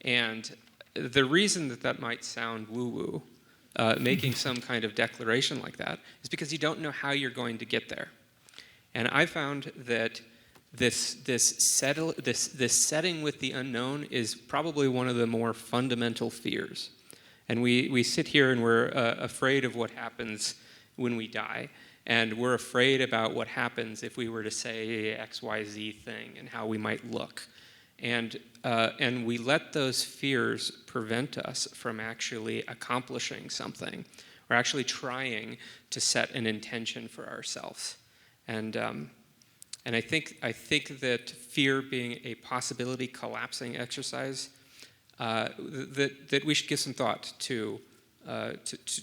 And the reason that might sound woo-woo, making some kind of declaration like that, is because you don't know how you're going to get there. And I found that this setting with the unknown is probably one of the more fundamental fears. And we sit here and we're afraid of what happens when we die. And we're afraid about what happens if we were to say XYZ thing and how we might look. And we let those fears prevent us from actually accomplishing something or actually trying to set an intention for ourselves. And I think that fear being a possibility collapsing exercise, that we should give some thought to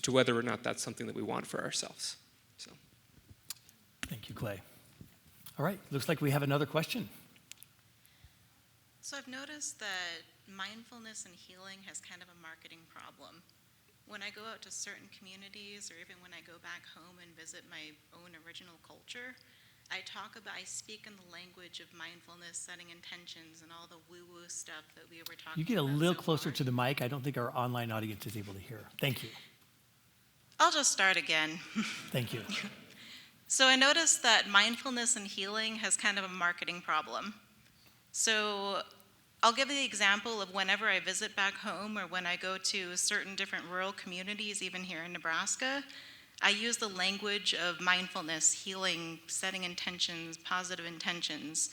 whether or not that's something that we want for ourselves. So, Thank you, Clay. All right, looks like we have another question. So I've noticed that mindfulness and healing has kind of a marketing problem. When I go out to certain communities, or even when I go back home and visit my own original culture, I speak in the language of mindfulness, setting intentions, and all the woo-woo stuff that we were talking about. You get a little so closer far. to the mic. I don't think our online audience is able to hear. Thank you. I'll just start again. Thank you. So I noticed that mindfulness and healing has kind of a marketing problem. So I'll give the example of whenever I visit back home or when I go to certain different rural communities, even here in Nebraska, I use the language of mindfulness, healing, setting intentions, positive intentions,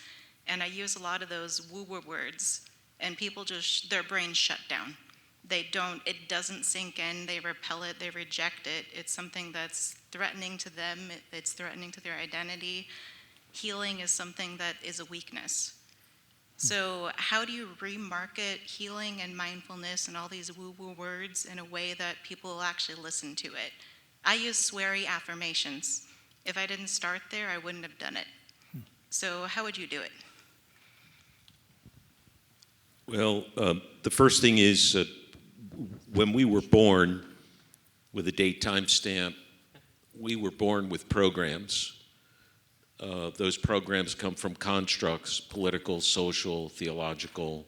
and I use a lot of those woo-woo words, and people just, their brains shut down. It doesn't sink in, they repel it, they reject it. It's something that's threatening to them, it's threatening to their identity. Healing is something that is a weakness. So how do you remarket healing and mindfulness and all these woo-woo words in a way that people will actually listen to it? I use sweary affirmations. If I didn't start there, I wouldn't have done it. So how would you do it? Well, the first thing is when we were born with a date time stamp, we were born with programs. Those programs come from constructs, political, social, theological,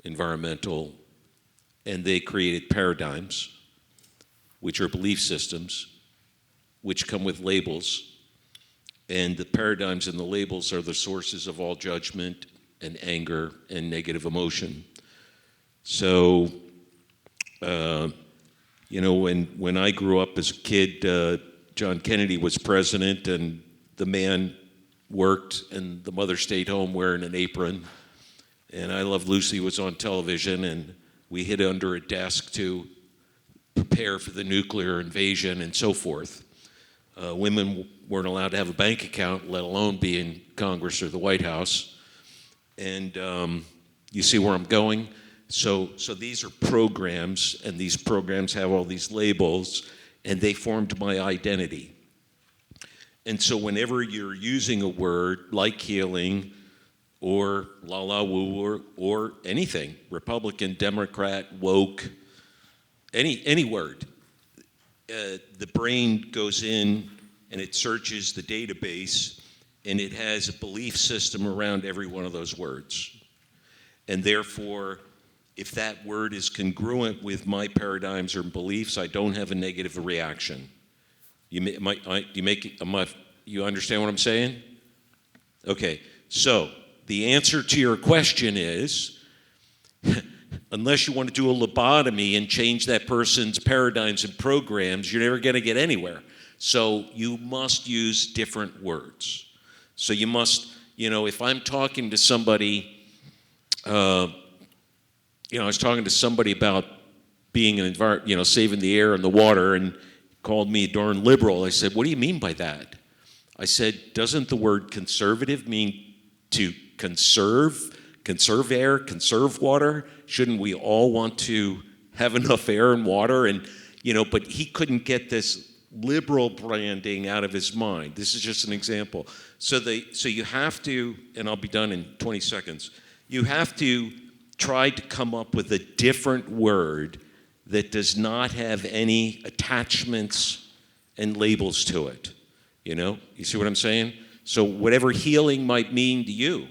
environmental, and they created paradigms, which are belief systems, which come with labels. And the paradigms and the labels are the sources of all judgment and anger and negative emotion. So, when I grew up as a kid, John Kennedy was president, and the man worked, and the mother stayed home wearing an apron. And I Love Lucy was on television, and We hid under a desk to prepare for the nuclear invasion and so forth. Women weren't allowed to have a bank account, let alone be in Congress or the White House. And you see where I'm going? So these are programs, and these programs have all these labels, and they formed my identity. And so whenever you're using a word like healing or la woo or anything, Republican, Democrat, woke, any word, the brain goes in and it searches the database, and it has a belief system around every one of those words. And therefore, if that word is congruent with my paradigms or beliefs, I don't have a negative reaction. You understand what I'm saying? Okay, so the answer to your question is, unless you want to do a lobotomy and change that person's paradigms and programs, you're never going to get anywhere. So you must use different words. So you must, if I'm talking to somebody, I was talking to somebody about being an environment, saving the air and the water, and called me a darn liberal. I said, what do you mean by that? I said, doesn't the word conservative mean to conserve air, conserve water? Shouldn't we all want to have enough air and water? And, but he couldn't get this liberal branding out of his mind. This is just an example. So you have to, and I'll be done in 20 seconds, you have to try to come up with a different word that does not have any attachments and labels to it. You see what I'm saying? So whatever healing might mean to you,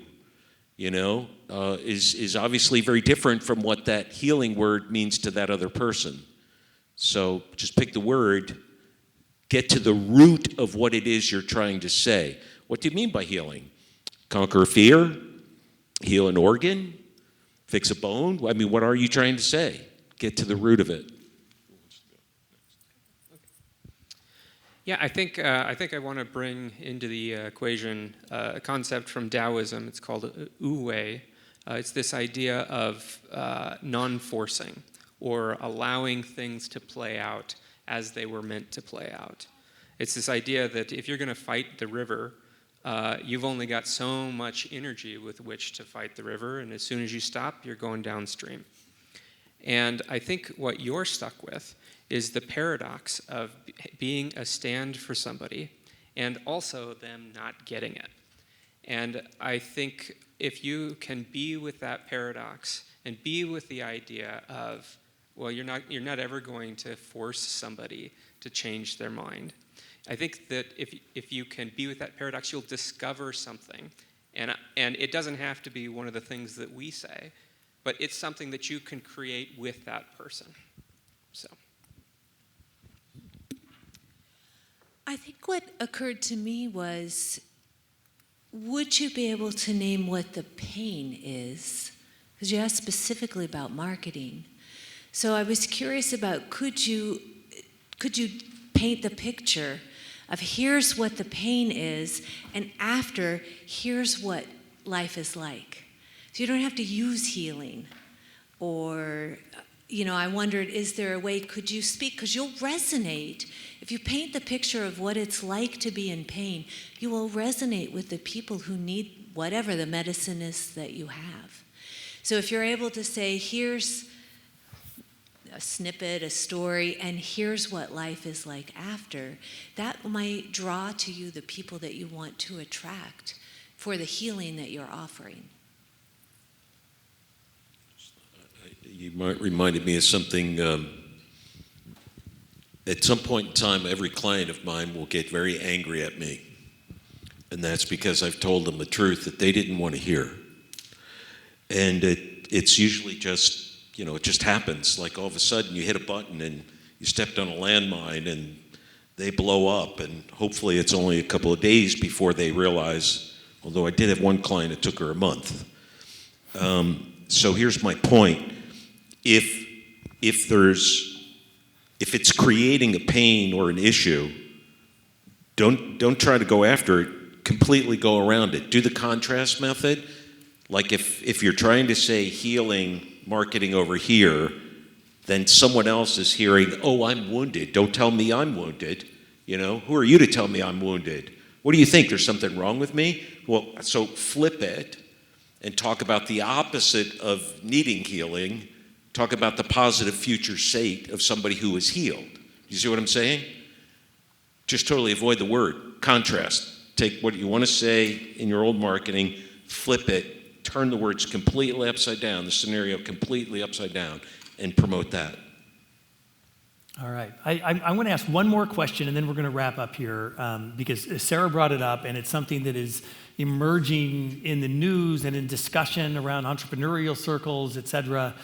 is obviously very different from what that healing word means to that other person. So just pick the word, get to the root of what it is you're trying to say. What do you mean by healing? Conquer fear? Heal an organ? Fix a bone? I mean, what are you trying to say? Get to the root of it. Yeah, I think I want to bring into the equation a concept from Taoism. It's called Wu Wei. It's this idea of non-forcing, or allowing things to play out as they were meant to play out. It's this idea that if you're going to fight the river, you've only got so much energy with which to fight the river, and as soon as you stop, you're going downstream. And I think what you're stuck with is the paradox of being a stand for somebody and also them not getting it. And I think if you can be with that paradox and be with the idea of, well, you're not ever going to force somebody to change their mind. I think that if you can be with that paradox, you'll discover something. And it doesn't have to be one of the things that we say, but it's something that you can create with that person. So. I think what occurred to me was, would you be able to name what the pain is? Because you asked specifically about marketing. So I was curious about, could you paint the picture of here's what the pain is, and after, here's what life is like. So you don't have to use healing. Or, I wondered, is there a way, could you speak? Because you'll resonate. If you paint the picture of what it's like to be in pain, you will resonate with the people who need whatever the medicine is that you have. So if you're able to say, here's a snippet, a story, and here's what life is like after, that might draw to you the people that you want to attract for the healing that you're offering. You reminded me of something. At some point in time, every client of mine will get very angry at me. And that's because I've told them the truth that they didn't want to hear. And it's usually just, it just happens. Like all of a sudden you hit a button and you stepped on a landmine and they blow up. And hopefully it's only a couple of days before they realize, although I did have one client, it took her a month. So here's my point. If it's creating a pain or an issue, don't try to go after it. Completely go around it. Do the contrast method. Like if you're trying to say healing marketing over here, then someone else is hearing, oh, I'm wounded. Don't tell me I'm wounded. You know, who are you to tell me I'm wounded? What do you think? There's something wrong with me? Well, so flip it and talk about the opposite of needing healing. Talk about the positive future state of somebody who is healed. You see what I'm saying? Just totally avoid the word. Contrast. Take what you want to say in your old marketing, flip it, turn the words completely upside down, the scenario completely upside down, and promote that. All right. I want to ask one more question, and then we're going to wrap up here, because Sarah brought it up, and it's something that is emerging in the news and in discussion around entrepreneurial circles, et cetera,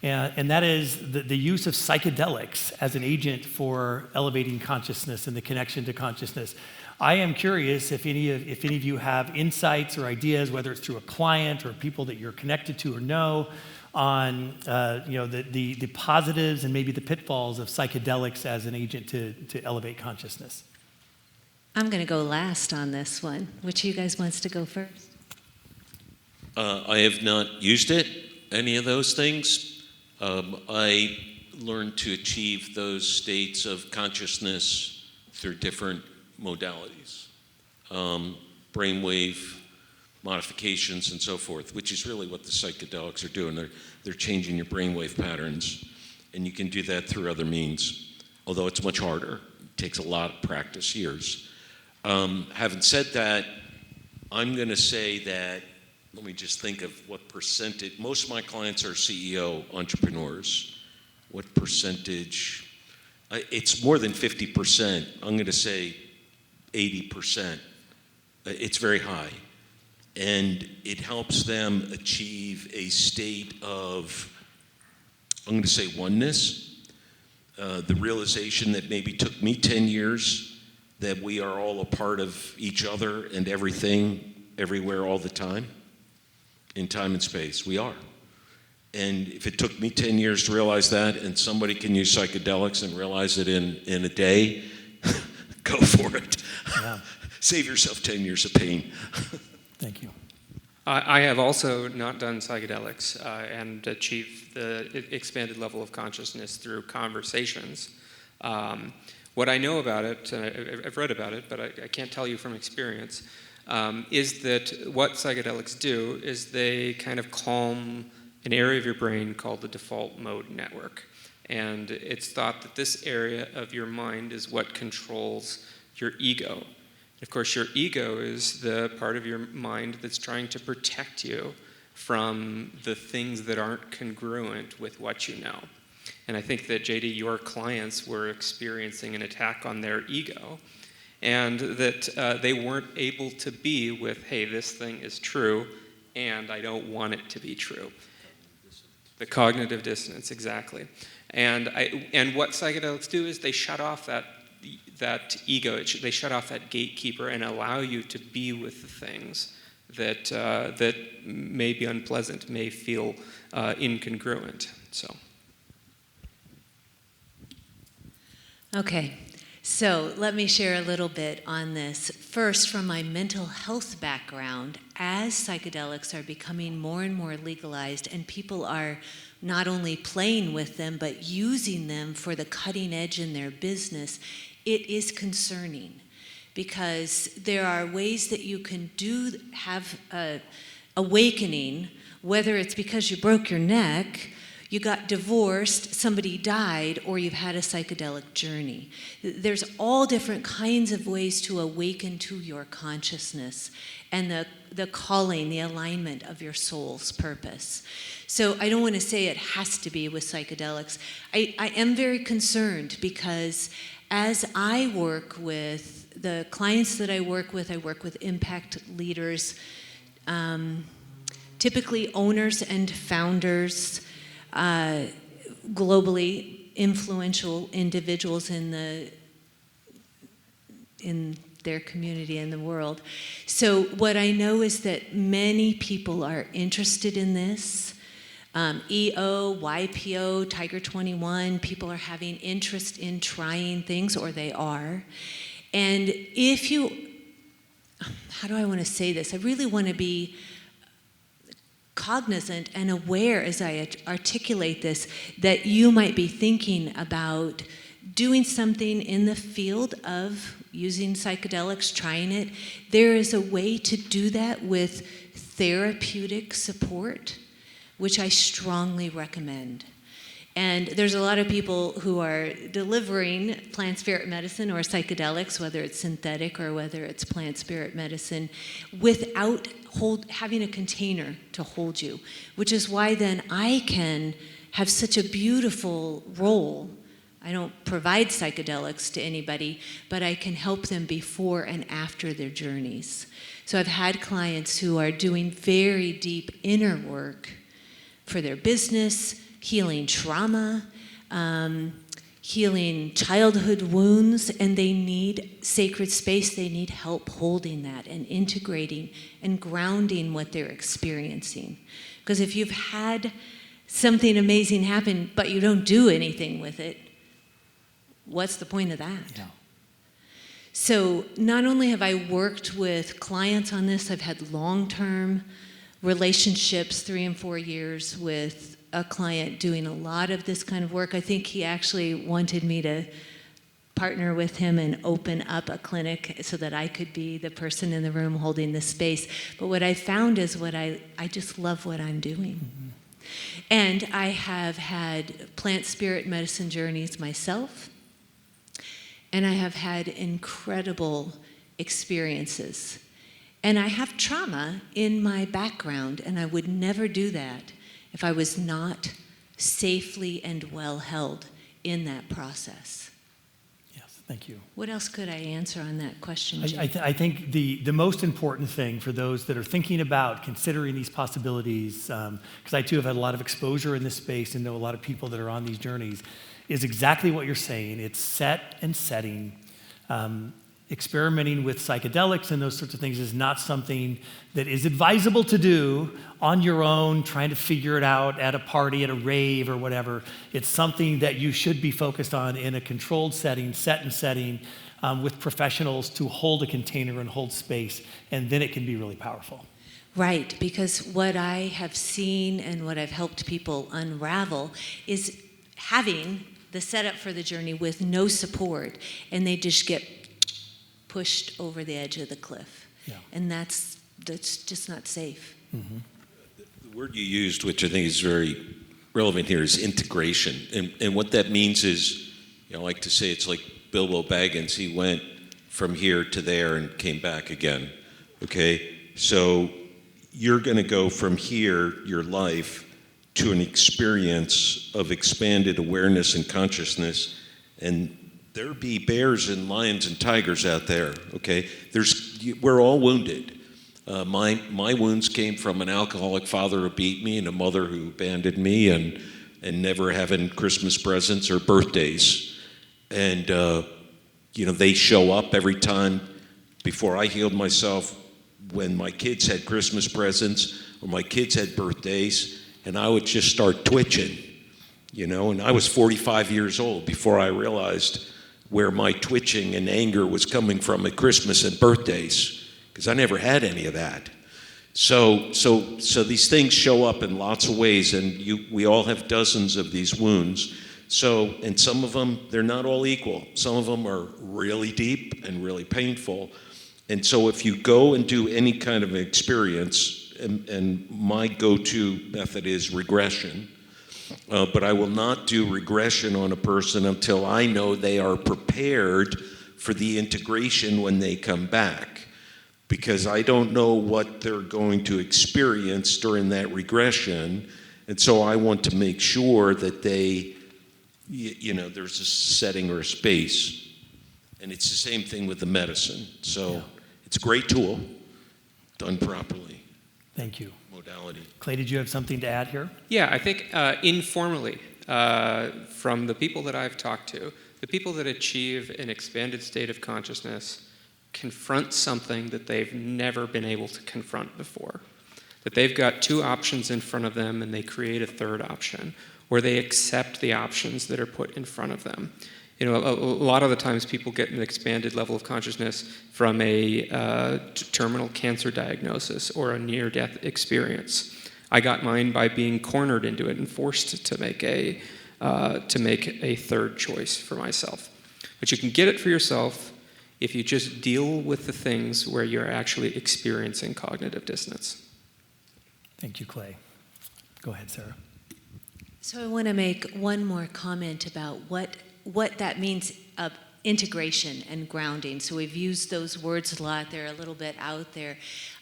and that is the use of psychedelics as an agent for elevating consciousness and the connection to consciousness. I am curious if any of you have insights or ideas, whether it's through a client or people that you're connected to or know, on the positives and maybe the pitfalls of psychedelics as an agent to elevate consciousness. I'm going to go last on this one. Which of you guys wants to go first? I have not used it, any of those things. I learned to achieve those states of consciousness through different modalities, brainwave modifications and so forth, which is really what the psychedelics are doing. They're changing your brainwave patterns, and you can do that through other means, although it's much harder. It takes a lot of practice, years. Having said that, I'm going to say that, let me just think of what percentage. Most of my clients are CEO entrepreneurs. What percentage? It's more than 50%. I'm going to say 80%. It's very high. And it helps them achieve a state of, I'm going to say, oneness. The realization that maybe took me 10 years, that we are all a part of each other and everything, everywhere, all the time. In time and space, we are. And if it took me 10 years to realize that, and somebody can use psychedelics and realize it in a day, go for it. Yeah. Save yourself 10 years of pain. Thank you. I have also not done psychedelics and achieved the expanded level of consciousness through conversations. What I know about it, I've read about it, but I can't tell you from experience, is that what psychedelics do is they kind of calm an area of your brain called the default mode network. And it's thought that this area of your mind is what controls your ego. Of course, your ego is the part of your mind that's trying to protect you from the things that aren't congruent with what you know. And I think that, JD, your clients were experiencing an attack on their ego, and that they weren't able to be with, hey, this thing is true, and I don't want it to be true. The cognitive dissonance, exactly. And what psychedelics do is they shut off that ego, they shut off that gatekeeper and allow you to be with the things that may be unpleasant, may feel incongruent. So. Okay, so let me share a little bit on this. First, from my mental health background, as psychedelics are becoming more and more legalized and people are not only playing with them but using them for the cutting edge in their business, it is concerning, because there are ways that you can have awakening, whether it's because you broke your neck, you got divorced, somebody died, or you've had a psychedelic journey. There's all different kinds of ways to awaken to your consciousness and the calling, the alignment of your soul's purpose. So I don't want to say it has to be with psychedelics. I am very concerned, because as I work with the clients that I work with impact leaders, typically owners and founders, globally influential individuals in their community and the world. So what I know is that many people are interested in this. EO, YPO, Tiger 21, people are having interest in trying things, or they are. And if you, how do I want to say this? I really want to be cognizant and aware as I articulate this that you might be thinking about doing something in the field of using psychedelics, trying it. There is a way to do that with therapeutic support, which I strongly recommend. And there's a lot of people who are delivering plant spirit medicine or psychedelics, whether it's synthetic or whether it's plant spirit medicine, without having a container to hold you, which is why then I can have such a beautiful role. I don't provide psychedelics to anybody, but I can help them before and after their journeys. So I've had clients who are doing very deep inner work for their business, healing trauma, healing childhood wounds, and they need sacred space. They need help holding that and integrating and grounding what they're experiencing. Because if you've had something amazing happen, but you don't do anything with it, what's the point of that? Yeah. So not only have I worked with clients on this, I've had long-term relationships, 3 and 4 years, with a client doing a lot of this kind of work. I think he actually wanted me to partner with him and open up a clinic so that I could be the person in the room holding the space. But what I found is I just love what I'm doing. Mm-hmm. And I have had plant spirit medicine journeys myself, and I have had incredible experiences. And I have trauma in my background, and I would never do that if I was not safely and well held in that process. Yes, thank you. What else could I answer on that question, Jim? I think the most important thing for those that are thinking about considering these possibilities, because I too have had a lot of exposure in this space and know a lot of people that are on these journeys, is exactly what you're saying. It's set and setting. Experimenting with psychedelics and those sorts of things is not something that is advisable to do on your own, trying to figure it out at a party, at a rave or whatever. It's something that you should be focused on in a controlled setting, set and setting, with professionals to hold a container and hold space, and then it can be really powerful. Right, because what I have seen and what I've helped people unravel is having the setup for the journey with no support, and they just get pushed over the edge of the cliff. Yeah. And that's just not safe. Mm-hmm. The word you used, which I think is very relevant here, is integration. And what that means is, I like to say it's like Bilbo Baggins. He went from here to there and came back again. Okay? So you're going to go from here, your life, to an experience of expanded awareness and consciousness, and there be bears and lions and tigers out there, okay? We're all wounded. My wounds came from an alcoholic father who beat me and a mother who abandoned me and never having Christmas presents or birthdays. And, they show up every time before I healed myself when my kids had Christmas presents or my kids had birthdays, and I would just start twitching, and I was 45 years old before I realized where my twitching and anger was coming from at Christmas and birthdays, because I never had any of that. So these things show up in lots of ways, and we all have dozens of these wounds. And some of them, they're not all equal. Some of them are really deep and really painful. And so if you go and do any kind of experience, and my go-to method is regression, but I will not do regression on a person until I know they are prepared for the integration when they come back, because I don't know what they're going to experience during that regression, and so I want to make sure that they, there's a setting or a space, and it's the same thing with the medicine. So it's a great tool, done properly. Thank you. Modality. Clay, did you have something to add here? Yeah, I think informally, from the people that I've talked to, the people that achieve an expanded state of consciousness confront something that they've never been able to confront before. That they've got 2 options in front of them and they create a 3rd option, or they accept the options that are put in front of them. A lot of the times people get an expanded level of consciousness from a terminal cancer diagnosis or a near-death experience. I got mine by being cornered into it and forced to make a third choice for myself. But you can get it for yourself if you just deal with the things where you're actually experiencing cognitive dissonance. Thank you, Clay. Go ahead, Sarah. So I want to make one more comment about what that means of integration and grounding. So we've used those words a lot. They're a little bit out there.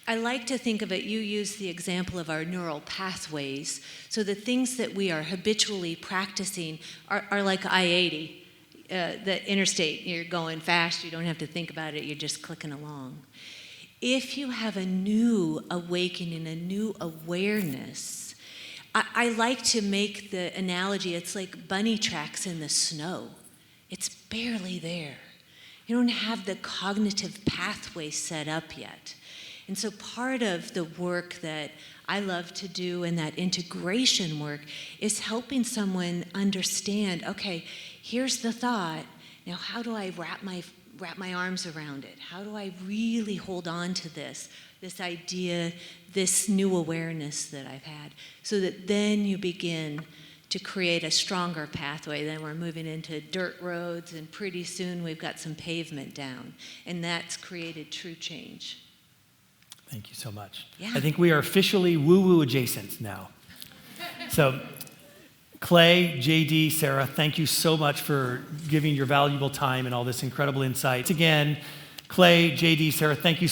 I like to think of it, you use the example of our neural pathways. So the things that we are habitually practicing are like I-80, the interstate. You're going fast, you don't have to think about it, you're just clicking along. If you have a new awakening, a new awareness, I like to make the analogy, it's like bunny tracks in the snow. It's barely there. You don't have the cognitive pathway set up yet. And so part of the work that I love to do and that integration work is helping someone understand, okay, here's the thought. Now how do I wrap my arms around it? How do I really hold on to this idea, this new awareness that I've had, so that then you begin to create a stronger pathway. Then we're moving into dirt roads, and pretty soon we've got some pavement down, and that's created true change. Thank you so much. Yeah. I think we are officially woo-woo adjacent now. So, Clay, JD, Sarah, thank you so much for giving your valuable time and all this incredible insight. Again, Clay, JD, Sarah, thank you.